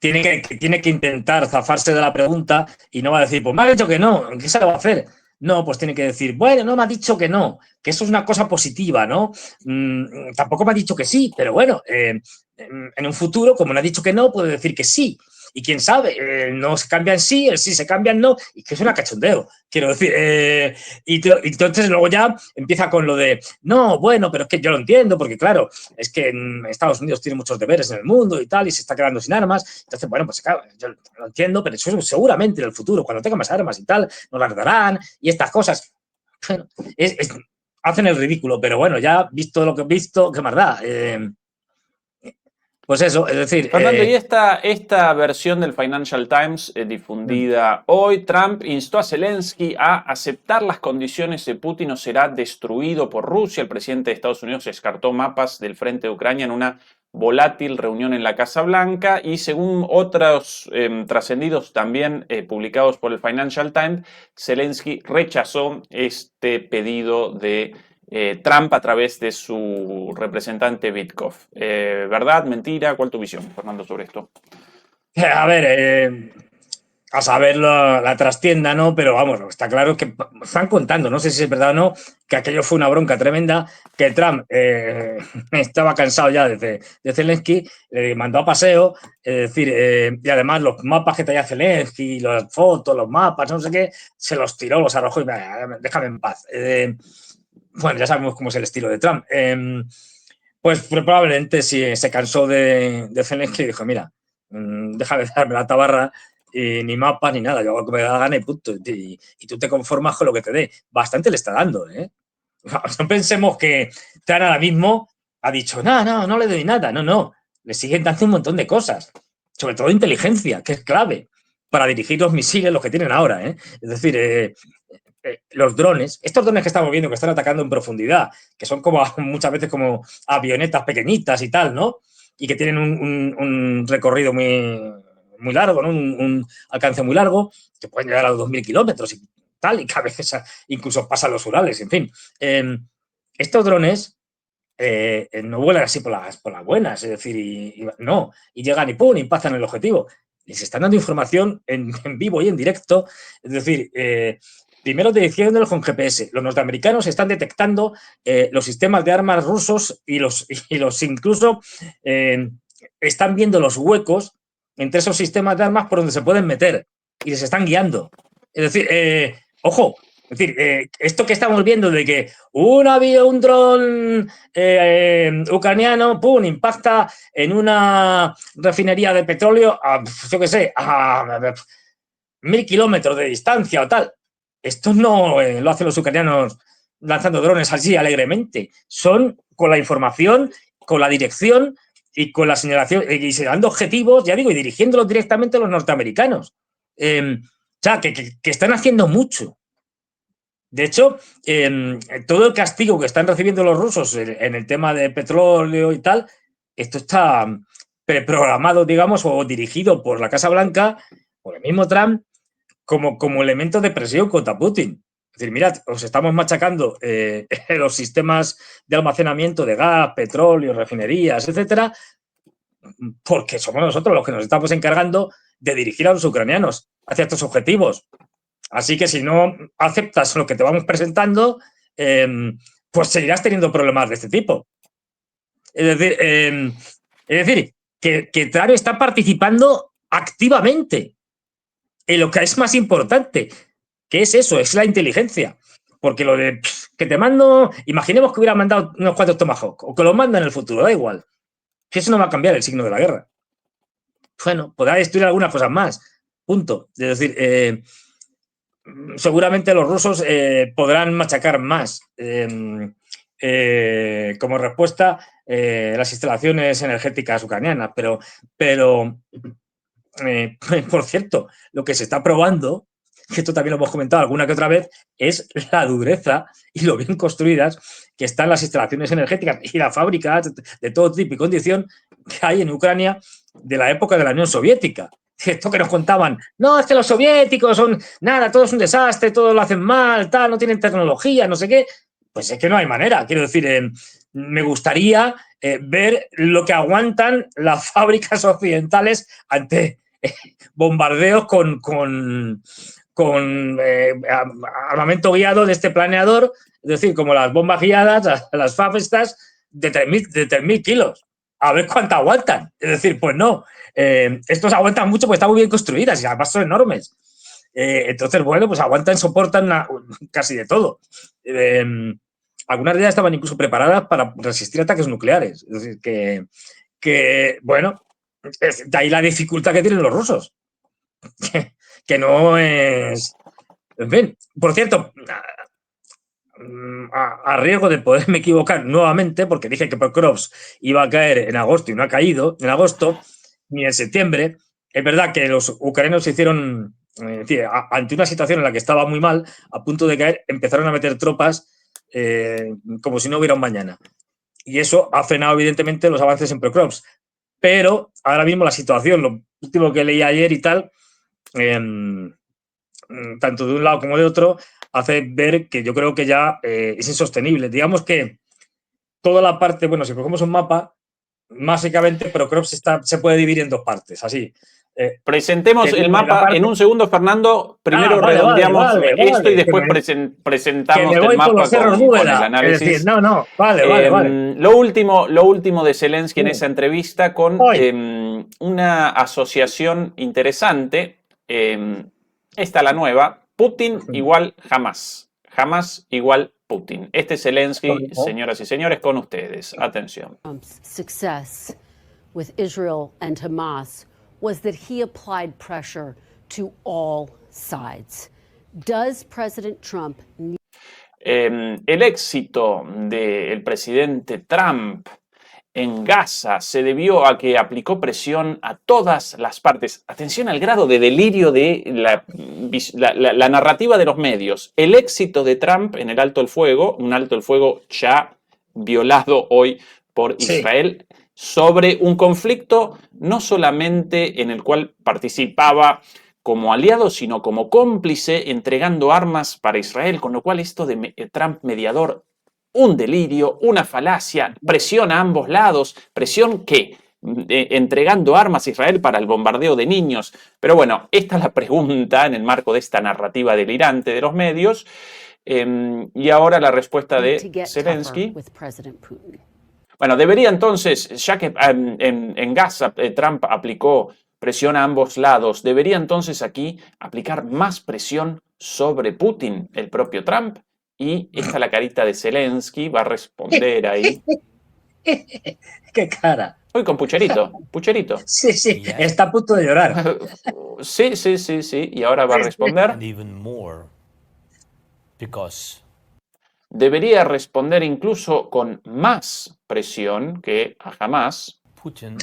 tiene que intentar zafarse de la pregunta y no va a decir, pues me ha dicho que no, ¿qué se le va a hacer? No, pues tiene que decir, bueno, no me ha dicho que no, que eso es una cosa positiva, ¿no? Tampoco me ha dicho que sí, pero bueno, en un futuro, como no ha dicho que no, puede decir que sí. Y quién sabe, no se cambia en sí, el sí se cambia en no, y que es una cachondeo, quiero decir. Y entonces luego ya empieza con lo de, no, bueno, pero es que yo lo entiendo, porque claro, es que en Estados Unidos tiene muchos deberes en el mundo y tal, y se está quedando sin armas. Entonces, bueno, pues claro, yo lo entiendo, pero eso seguramente en el futuro, cuando tenga más armas y tal, nos las darán, y estas cosas. Bueno, hacen el ridículo, pero bueno, ya visto lo que he visto, qué más da. Pues eso, es decir... Fernando, y esta versión del Financial Times difundida hoy, Trump instó a Zelensky a aceptar las condiciones de Putin o será destruido por Rusia. El presidente de Estados Unidos descartó mapas del frente de Ucrania en una volátil reunión en la Casa Blanca y según otros trascendidos también publicados por el Financial Times, Zelensky rechazó este pedido de Trump a través de su representante Witkoff. ¿Verdad? ¿Mentira? ¿Cuál es tu visión, Fernando, sobre esto? A ver, a saber la trastienda, ¿no? Pero vamos, está claro que están contando, no sé si es verdad o no, que aquello fue una bronca tremenda, que Trump estaba cansado ya de Zelensky, le mandó a paseo, es decir, y además los mapas que traía Zelensky, las fotos, los mapas, no sé qué, se los tiró, los arrojó y déjame en paz. Bueno, ya sabemos cómo es el estilo de Trump. Pues probablemente si se cansó de Zelensky y dijo, mira, déjame darme la tabarra y ni mapas ni nada, yo hago lo que me da la gana y punto. Y tú te conformas con lo que te dé. Bastante le está dando, ¿eh? No pensemos que Trump ahora mismo ha dicho, no le doy nada. No, le siguen dando un montón de cosas. Sobre todo inteligencia, que es clave para dirigir los misiles, los que tienen ahora, ¿eh? Es decir, los drones, estos drones que estamos viendo que están atacando en profundidad, que son como muchas veces como avionetas pequeñitas y tal, ¿no? Y que tienen un recorrido muy largo, ¿no? Un alcance muy largo, que pueden llegar a los 2.000 kilómetros y tal, y que a veces incluso pasan los Urales, en fin. Estos drones no vuelan así por las buenas, es decir, y llegan y ¡pum! Impactan el objetivo. Les están dando información en vivo y en directo, es decir, primero dirigiéndolos con GPS. Los norteamericanos están detectando los sistemas de armas rusos y los incluso están viendo los huecos entre esos sistemas de armas por donde se pueden meter y les están guiando. Es decir, ojo, es decir, esto que estamos viendo de que un dron ucraniano, ¡pum!, impacta en una refinería de petróleo a, yo qué sé, a 1.000 kilómetros de distancia o tal. Esto no lo hacen los ucranianos lanzando drones así alegremente. Son con la información, con la dirección y con la señalación y señalando objetivos, ya digo, y dirigiéndolos directamente a los norteamericanos. O sea, que están haciendo mucho. De hecho, todo el castigo que están recibiendo los rusos en el tema de petróleo y tal, esto está preprogramado, digamos, o dirigido por la Casa Blanca, por el mismo Trump, como elemento de presión contra Putin. Es decir, mirad, os estamos machacando los sistemas de almacenamiento de gas, petróleo, refinerías, etcétera, porque somos nosotros los que nos estamos encargando de dirigir a los ucranianos hacia estos objetivos. Así que si no aceptas lo que te vamos presentando, pues seguirás teniendo problemas de este tipo. Es decir, que Trump está participando activamente en lo que es más importante, que es eso, es la inteligencia. Porque lo de que te mando, imaginemos que hubiera mandado unos cuantos Tomahawk, o que los manda en el futuro, da igual. Que eso no va a cambiar el signo de la guerra. Bueno, podrá destruir algunas cosas más, punto. Es decir, seguramente los rusos podrán machacar más como respuesta las instalaciones energéticas ucranianas, pero por cierto, lo que se está probando, que esto también lo hemos comentado alguna que otra vez, es la dureza y lo bien construidas que están las instalaciones energéticas y las fábricas de todo tipo y condición que hay en Ucrania de la época de la Unión Soviética. Esto que nos contaban, no, es que los soviéticos son, nada, todo es un desastre, todo lo hacen mal, tal, no tienen tecnología, no sé qué. Pues es que no hay manera. Quiero decir, me gustaría ver lo que aguantan las fábricas occidentales ante bombardeos con armamento guiado de este planeador, es decir, como las bombas guiadas, las FAB estas, de 3.000 kilos. A ver cuánto aguantan. Es decir, pues no. Estos aguantan mucho porque están muy bien construidas y además son enormes. Entonces, bueno, pues aguantan, soportan casi de todo. Algunas de ellas estaban incluso preparadas para resistir ataques nucleares. Es decir, que bueno, de ahí la dificultad que tienen los rusos. Que no es... En fin, por cierto, a riesgo de poderme equivocar nuevamente, porque dije que Pokrovsk iba a caer en agosto y no ha caído en agosto ni en septiembre. Es verdad que los ucranianos se hicieron, ante una situación en la que estaba muy mal, a punto de caer, empezaron a meter tropas como si no hubiera un mañana. Y eso ha frenado, evidentemente, los avances en Pokrovsk. Pero ahora mismo la situación, lo último que leí ayer y tal, tanto de un lado como de otro, hace ver que yo creo que ya es insostenible. Digamos que toda la parte, bueno, si cogemos un mapa, básicamente Pokrovsk se puede dividir en dos partes, así. Presentemos el mapa parte... en un segundo, Fernando. Primero redondeamos esto y después presentamos el mapa con el análisis. Es decir, vale. Lo último de Zelensky en esa entrevista con una asociación interesante. Esta la nueva. Putin igual Hamas. Hamas igual Putin. Este es Zelensky, señoras y señores, con ustedes. Atención. Trump's success with Israel and Hamas was that he applied pressure to all sides. Does President Trump need... El éxito del presidente Trump en Gaza se debió a que aplicó presión a todas las partes. Atención al grado de delirio de la narrativa de los medios. El éxito de Trump en el alto el fuego, un alto el fuego ya violado hoy por Israel, sobre un conflicto no solamente en el cual participaba como aliado, sino como cómplice, entregando armas para Israel, con lo cual esto de Trump mediador, un delirio, una falacia, presión a ambos lados, presión que entregando armas a Israel para el bombardeo de niños. Pero bueno, esta es la pregunta en el marco de esta narrativa delirante de los medios. Y ahora la respuesta de Zelensky. Bueno, debería entonces, ya que en Gaza Trump aplicó presión a ambos lados, debería entonces aquí aplicar más presión sobre Putin, el propio Trump. Y esta es la carita de Zelensky, va a responder ahí. ¡Qué cara! Hoy con pucherito. Sí, está a punto de llorar. Sí, y ahora va a responder. Debería responder incluso con más presión que a Hamas. Putin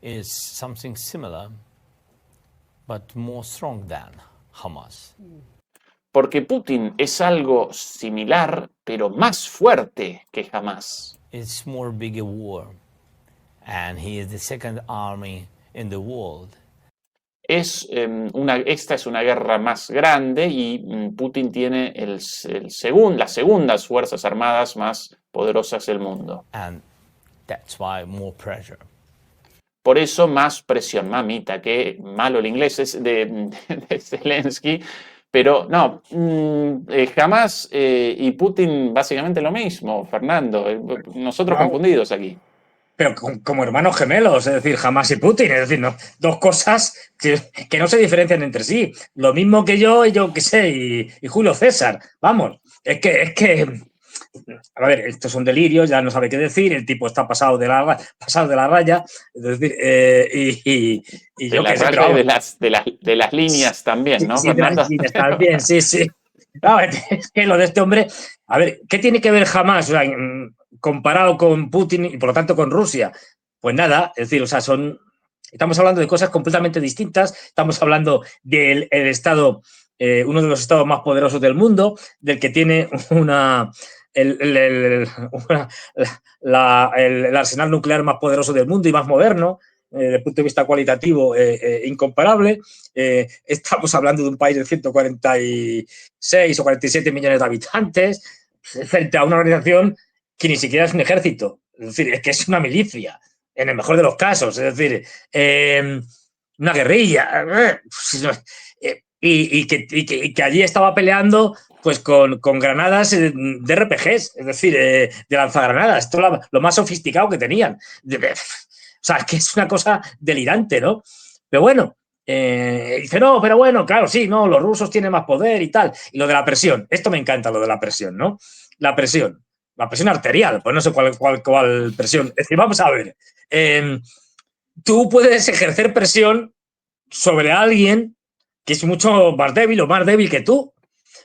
is something similar, but more strong than Hamas. Porque Putin es algo similar, pero más fuerte que Hamas. It's more bigger war, and he is the second army in the world. Esta es una guerra más grande y Putin tiene las segundas fuerzas armadas más poderosas del mundo. And that's why more pressure. Por eso más presión. Mamita, qué malo el inglés es de Zelensky. Pero no, Hamas y Putin básicamente lo mismo, Fernando. Nosotros confundidos aquí. Pero como hermanos gemelos, es decir, Hamas y Putin, es decir, no, dos cosas que no se diferencian entre sí. Lo mismo que yo y yo qué sé, y Julio César. Vamos, es que a ver, esto es un delirio, ya no sabe qué decir, el tipo está pasado de la raya, es decir, y yo qué sé. Pero de las líneas también, ¿no, Fernando? De las líneas también, sí. No, es que lo de este hombre, a ver, ¿qué tiene que ver Hamas? O sea, comparado con Putin y por lo tanto con Rusia, pues nada, es decir, o sea, estamos hablando de cosas completamente distintas, estamos hablando del Estado, uno de los estados más poderosos del mundo, del que tiene el arsenal nuclear más poderoso del mundo y más moderno, desde el punto de vista cualitativo, incomparable. Estamos hablando de un país de 146 o 47 millones de habitantes, frente a una organización que ni siquiera es un ejército, es decir, es que es una milicia, en el mejor de los casos, es decir, una guerrilla, y que allí estaba peleando pues con granadas de RPGs, es decir, de lanzagranadas, esto es lo más sofisticado que tenían. O sea, que es una cosa delirante, ¿no? Pero bueno, dice, no, pero bueno, claro, sí, no, los rusos tienen más poder y tal. Y lo de la presión, esto me encanta, lo de la presión, ¿no? La presión arterial, pues no sé cuál presión. Es decir, vamos a ver, tú puedes ejercer presión sobre alguien que es mucho más débil o más débil que tú.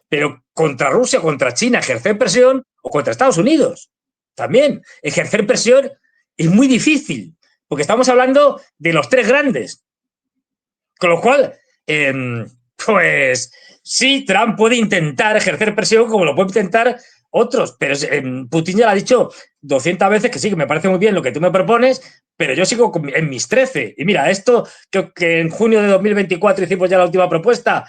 Pero contra Rusia, contra China, ejercer presión, o contra Estados Unidos también, ejercer presión es muy difícil, porque estamos hablando de los tres grandes. Con lo cual, pues sí, Trump puede intentar ejercer presión como lo puede intentar otros, pero Putin ya lo ha dicho 200 veces que sí, que me parece muy bien lo que tú me propones, pero yo sigo en mis 13. Y mira, esto que en junio de 2024 hicimos ya la última propuesta,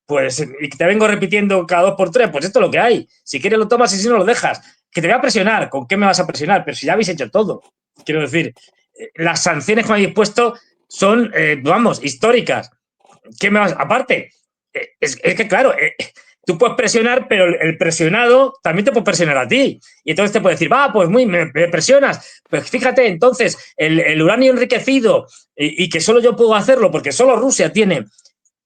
pues y te vengo repitiendo cada 2x3, pues esto es lo que hay. Si quieres lo tomas y si no lo dejas. Que te voy a presionar. ¿Con qué me vas a presionar? Pero si ya habéis hecho todo. Quiero decir, las sanciones que me habéis puesto son, vamos, históricas. ¿Qué me vas? Aparte, es que claro, tú puedes presionar, pero el presionado también te puede presionar a ti. Y entonces te puede decir, va, pues me presionas. Pues fíjate, entonces, el uranio enriquecido y que solo yo puedo hacerlo porque solo Rusia tiene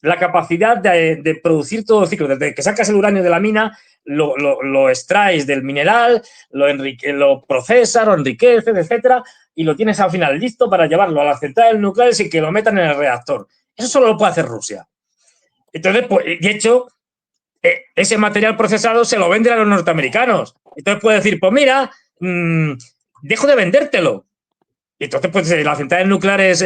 la capacidad de producir todo el ciclo. Desde que sacas el uranio de la mina, lo extraes del mineral, lo procesas, lo enriqueces, etcétera, y lo tienes al final listo para llevarlo a las centrales nucleares y que lo metan en el reactor. Eso solo lo puede hacer Rusia. Entonces, pues, de hecho, ese material procesado se lo venden a los norteamericanos. Entonces puede decir, pues mira, dejo de vendértelo. Y entonces, pues las centrales nucleares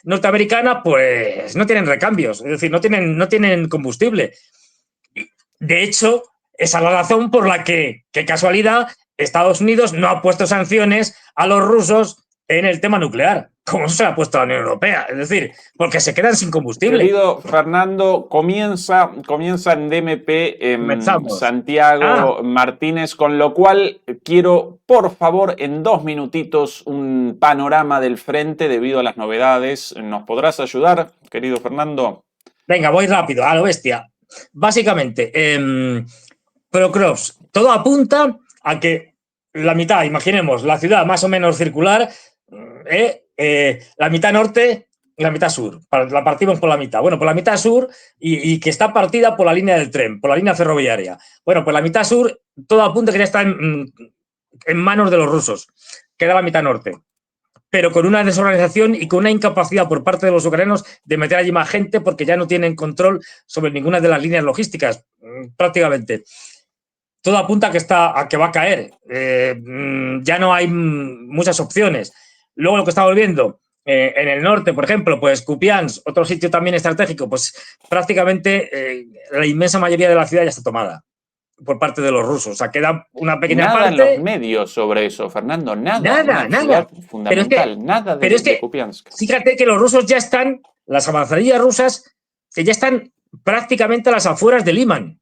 norteamericanas, pues no tienen recambios, es decir, no tienen combustible. De hecho, esa es la razón por la que, qué casualidad, Estados Unidos no ha puesto sanciones a los rusos en el tema nuclear, como se ha puesto a la Unión Europea. Es decir, porque se quedan sin combustible. Querido Fernando, comienza en DMP Santiago Martínez, con lo cual quiero, por favor, en 2 minutitos, un panorama del frente debido a las novedades. ¿Nos podrás ayudar, querido Fernando? Venga, voy rápido, a lo bestia. Básicamente, Procrops, todo apunta a que la mitad, imaginemos, la ciudad más o menos circular, la mitad norte y la mitad sur. La partimos por la mitad. Bueno, por la mitad sur y que está partida por la línea del tren, por la línea ferroviaria. Bueno, pues la mitad sur, todo apunta que ya está en manos de los rusos. Queda la mitad norte. Pero con una desorganización y con una incapacidad por parte de los ucranianos de meter allí más gente porque ya no tienen control sobre ninguna de las líneas logísticas, prácticamente. Todo apunta a que va a caer. Ya no hay muchas opciones. Luego lo que estamos viendo en el norte, por ejemplo, pues Kupiansk, otro sitio también estratégico, pues prácticamente la inmensa mayoría de la ciudad ya está tomada por parte de los rusos. O sea, queda una pequeña parte. Nada en los medios sobre eso, Fernando. Nada. Fundamental. Nada de Kupiansk. Fíjate que los rusos ya están, las avanzadillas rusas, que ya están prácticamente a las afueras de Liman.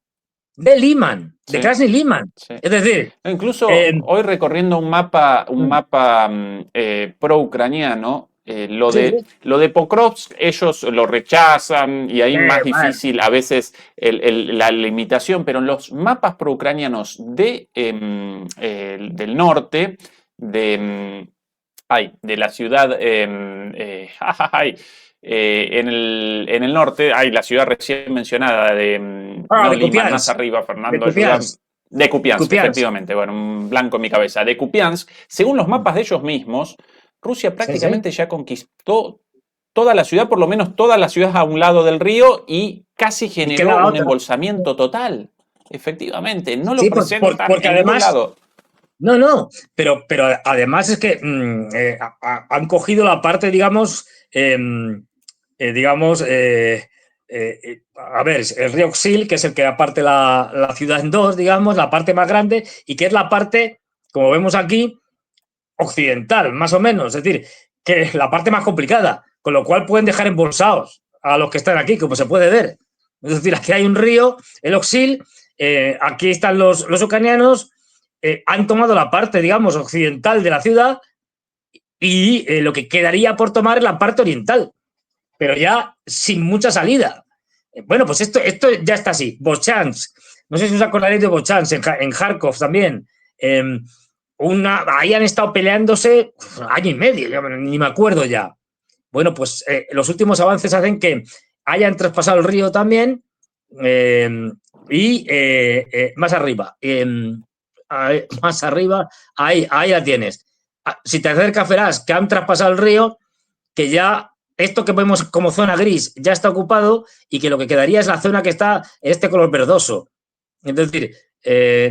De Krasny Liman. Sí. Es decir, incluso hoy recorriendo un mapa pro-ucraniano, lo de Pokrovsk, ellos lo rechazan y ahí más difícil a veces la limitación, pero en los mapas pro-ucranianos del norte, de la ciudad, en el norte hay la ciudad recién mencionada de Liman, más arriba, Fernando. De Kupiansk, efectivamente. Bueno, un blanco en mi cabeza. De Kupiansk, según los mapas de ellos mismos, Rusia prácticamente ya conquistó toda la ciudad, por lo menos todas las ciudades a un lado del río, y casi generó un embolsamiento total. Efectivamente, no lo presentan porque en ningún lado. No, pero además es que han cogido la parte, digamos, a ver, el río Xil, que es el que aparte la ciudad en dos, digamos, la parte más grande, y que es la parte, como vemos aquí, occidental, más o menos, es decir, que es la parte más complicada, con lo cual pueden dejar embolsados a los que están aquí, como se puede ver. Es decir, aquí hay un río, el Oxil, aquí están los ucranianos, han tomado la parte, digamos, occidental de la ciudad y lo que quedaría por tomar es la parte oriental, pero ya sin mucha salida. Bueno, pues esto ya está así. Bochansk, no sé si os acordaréis de Bochansk, en Kharkov también. Ahí han estado peleándose año y medio, ni me acuerdo ya. Bueno, pues los últimos avances hacen que hayan traspasado el río también y más arriba. Más arriba, ahí la tienes. Si te acercas, verás que han traspasado el río, que ya esto que vemos como zona gris ya está ocupado y que lo que quedaría es la zona que está en este color verdoso. Es decir,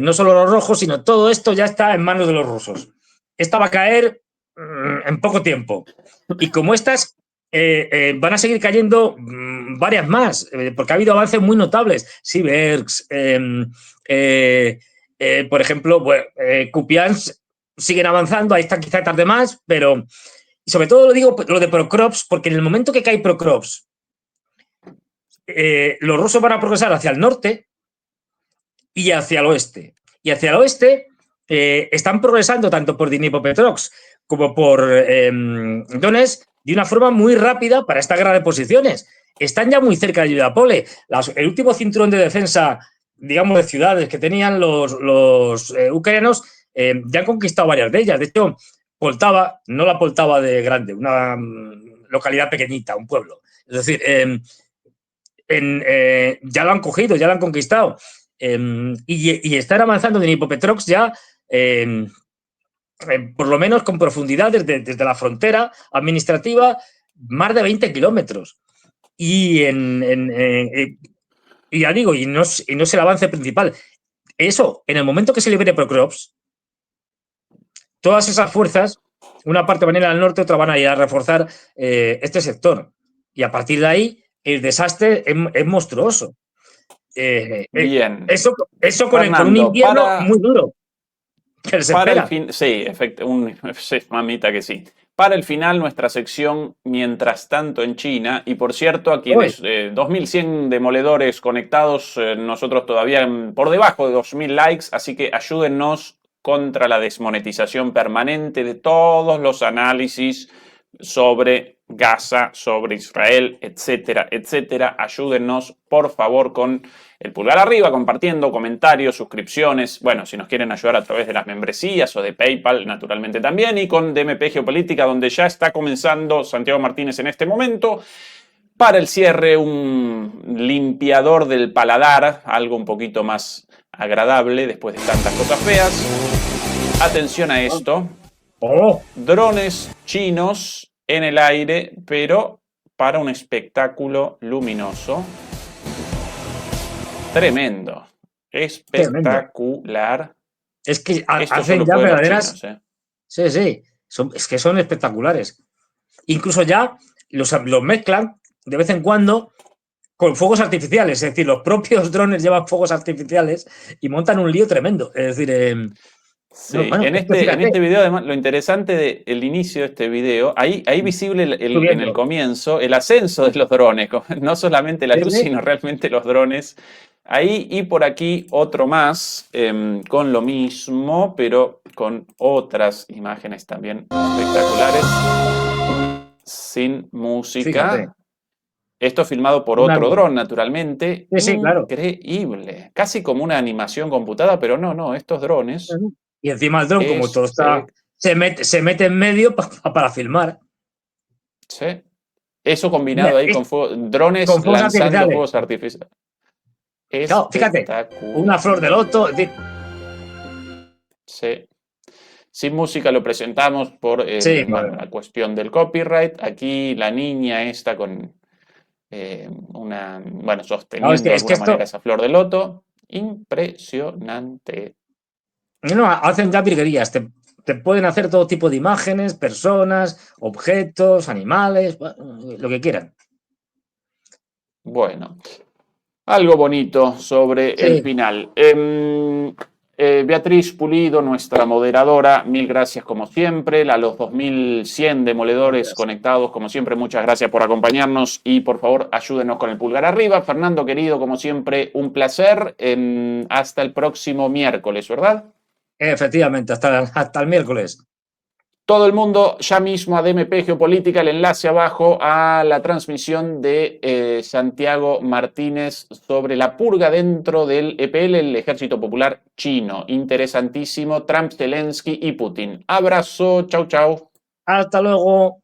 no solo los rojos, sino todo esto ya está en manos de los rusos. Esta va a caer en poco tiempo. Y como estas van a seguir cayendo varias más, porque ha habido avances muy notables. Siversk, por ejemplo, Kupiansk siguen avanzando, ahí está quizá tarde más, pero sobre todo lo digo lo de Prokrovsk, porque en el momento que cae Prokrovsk, los rusos van a progresar hacia el norte y hacia el oeste. Y hacia el oeste están progresando tanto por Dnipropetrovsk como por Donetsk de una forma muy rápida para esta guerra de posiciones. Están ya muy cerca de Yudapole. El último cinturón de defensa, digamos, de ciudades que tenían los ucranianos, ya han conquistado varias de ellas. De hecho, Poltava, no la Poltava de grande, una localidad pequeñita, un pueblo. Es decir, ya lo han cogido, ya lo han conquistado. Y están avanzando de Dnipropetrovsk ya, por lo menos con profundidad desde la frontera administrativa, más de 20 kilómetros. Y ya digo, y no es el avance principal. Eso, en el momento que se libere Prokrovsk, todas esas fuerzas, una parte van a ir al norte, otra van a ir a reforzar este sector. Y a partir de ahí, el desastre es monstruoso. Bien. Eso Fernando, con un invierno muy duro. Que se para espera. el fin, sí, sí, mamita que sí. Para el final, nuestra sección Mientras tanto en China. Y por cierto, a quienes 2.100 demoledores conectados, nosotros todavía por debajo de 2.000 likes, así que ayúdennos contra la desmonetización permanente de todos los análisis sobre Gaza, sobre Israel, etcétera, etcétera. Ayúdennos, por favor, con el pulgar arriba, compartiendo, comentarios, suscripciones. Bueno, si nos quieren ayudar a través de las membresías o de PayPal, naturalmente también. Y con DMP Geopolítica, donde ya está comenzando Santiago Martínez en este momento. Para el cierre, un limpiador del paladar, algo un poquito más agradable después de tantas cosas feas. Atención a esto. Drones chinos en el aire, pero para un espectáculo luminoso. Tremendo. Espectacular. Es que Esto hacen solo ya pueden los verdaderas. chinos, Sí. Es que son espectaculares. Incluso ya los mezclan de vez en cuando con fuegos artificiales. Es decir, los propios drones llevan fuegos artificiales y montan un lío tremendo. Es decir, sí, bueno, en este video, además, lo interesante del inicio de este video, ahí visible en el comienzo el ascenso de los drones, no solamente la luz, sino realmente los drones. Ahí y por aquí otro más con lo mismo, pero con otras imágenes también espectaculares, sin música. Fíjate. Esto filmado por otro dron, naturalmente. Sí, claro. Increíble. Casi como una animación computada, pero no, estos drones. Y encima el dron, como todo está, se mete en medio para filmar. Sí. Eso combinado ahí con drones con fuegos lanzando artificiales. fuegos artificiales. Claro, fíjate, una flor de loto. Sí. Sin música lo presentamos por la cuestión del copyright. Aquí la niña está con sosteniendo de alguna manera esa flor de loto. Impresionante. No, hacen ya virguerías. Te pueden hacer todo tipo de imágenes, personas, objetos, animales, lo que quieran. Bueno, algo bonito sobre el final. Beatriz Pulido, nuestra moderadora, mil gracias como siempre. A los 2.100 demoledores conectados, como siempre, muchas gracias por acompañarnos y por favor ayúdenos con el pulgar arriba. Fernando, querido, como siempre, un placer. Hasta el próximo miércoles, ¿verdad? Efectivamente, hasta el miércoles. Todo el mundo ya mismo a DMP Geopolítica, el enlace abajo a la transmisión de Santiago Martínez sobre la purga dentro del EPL, el Ejército Popular Chino. Interesantísimo. Trump, Zelensky y Putin. Abrazo, chau, chau. Hasta luego.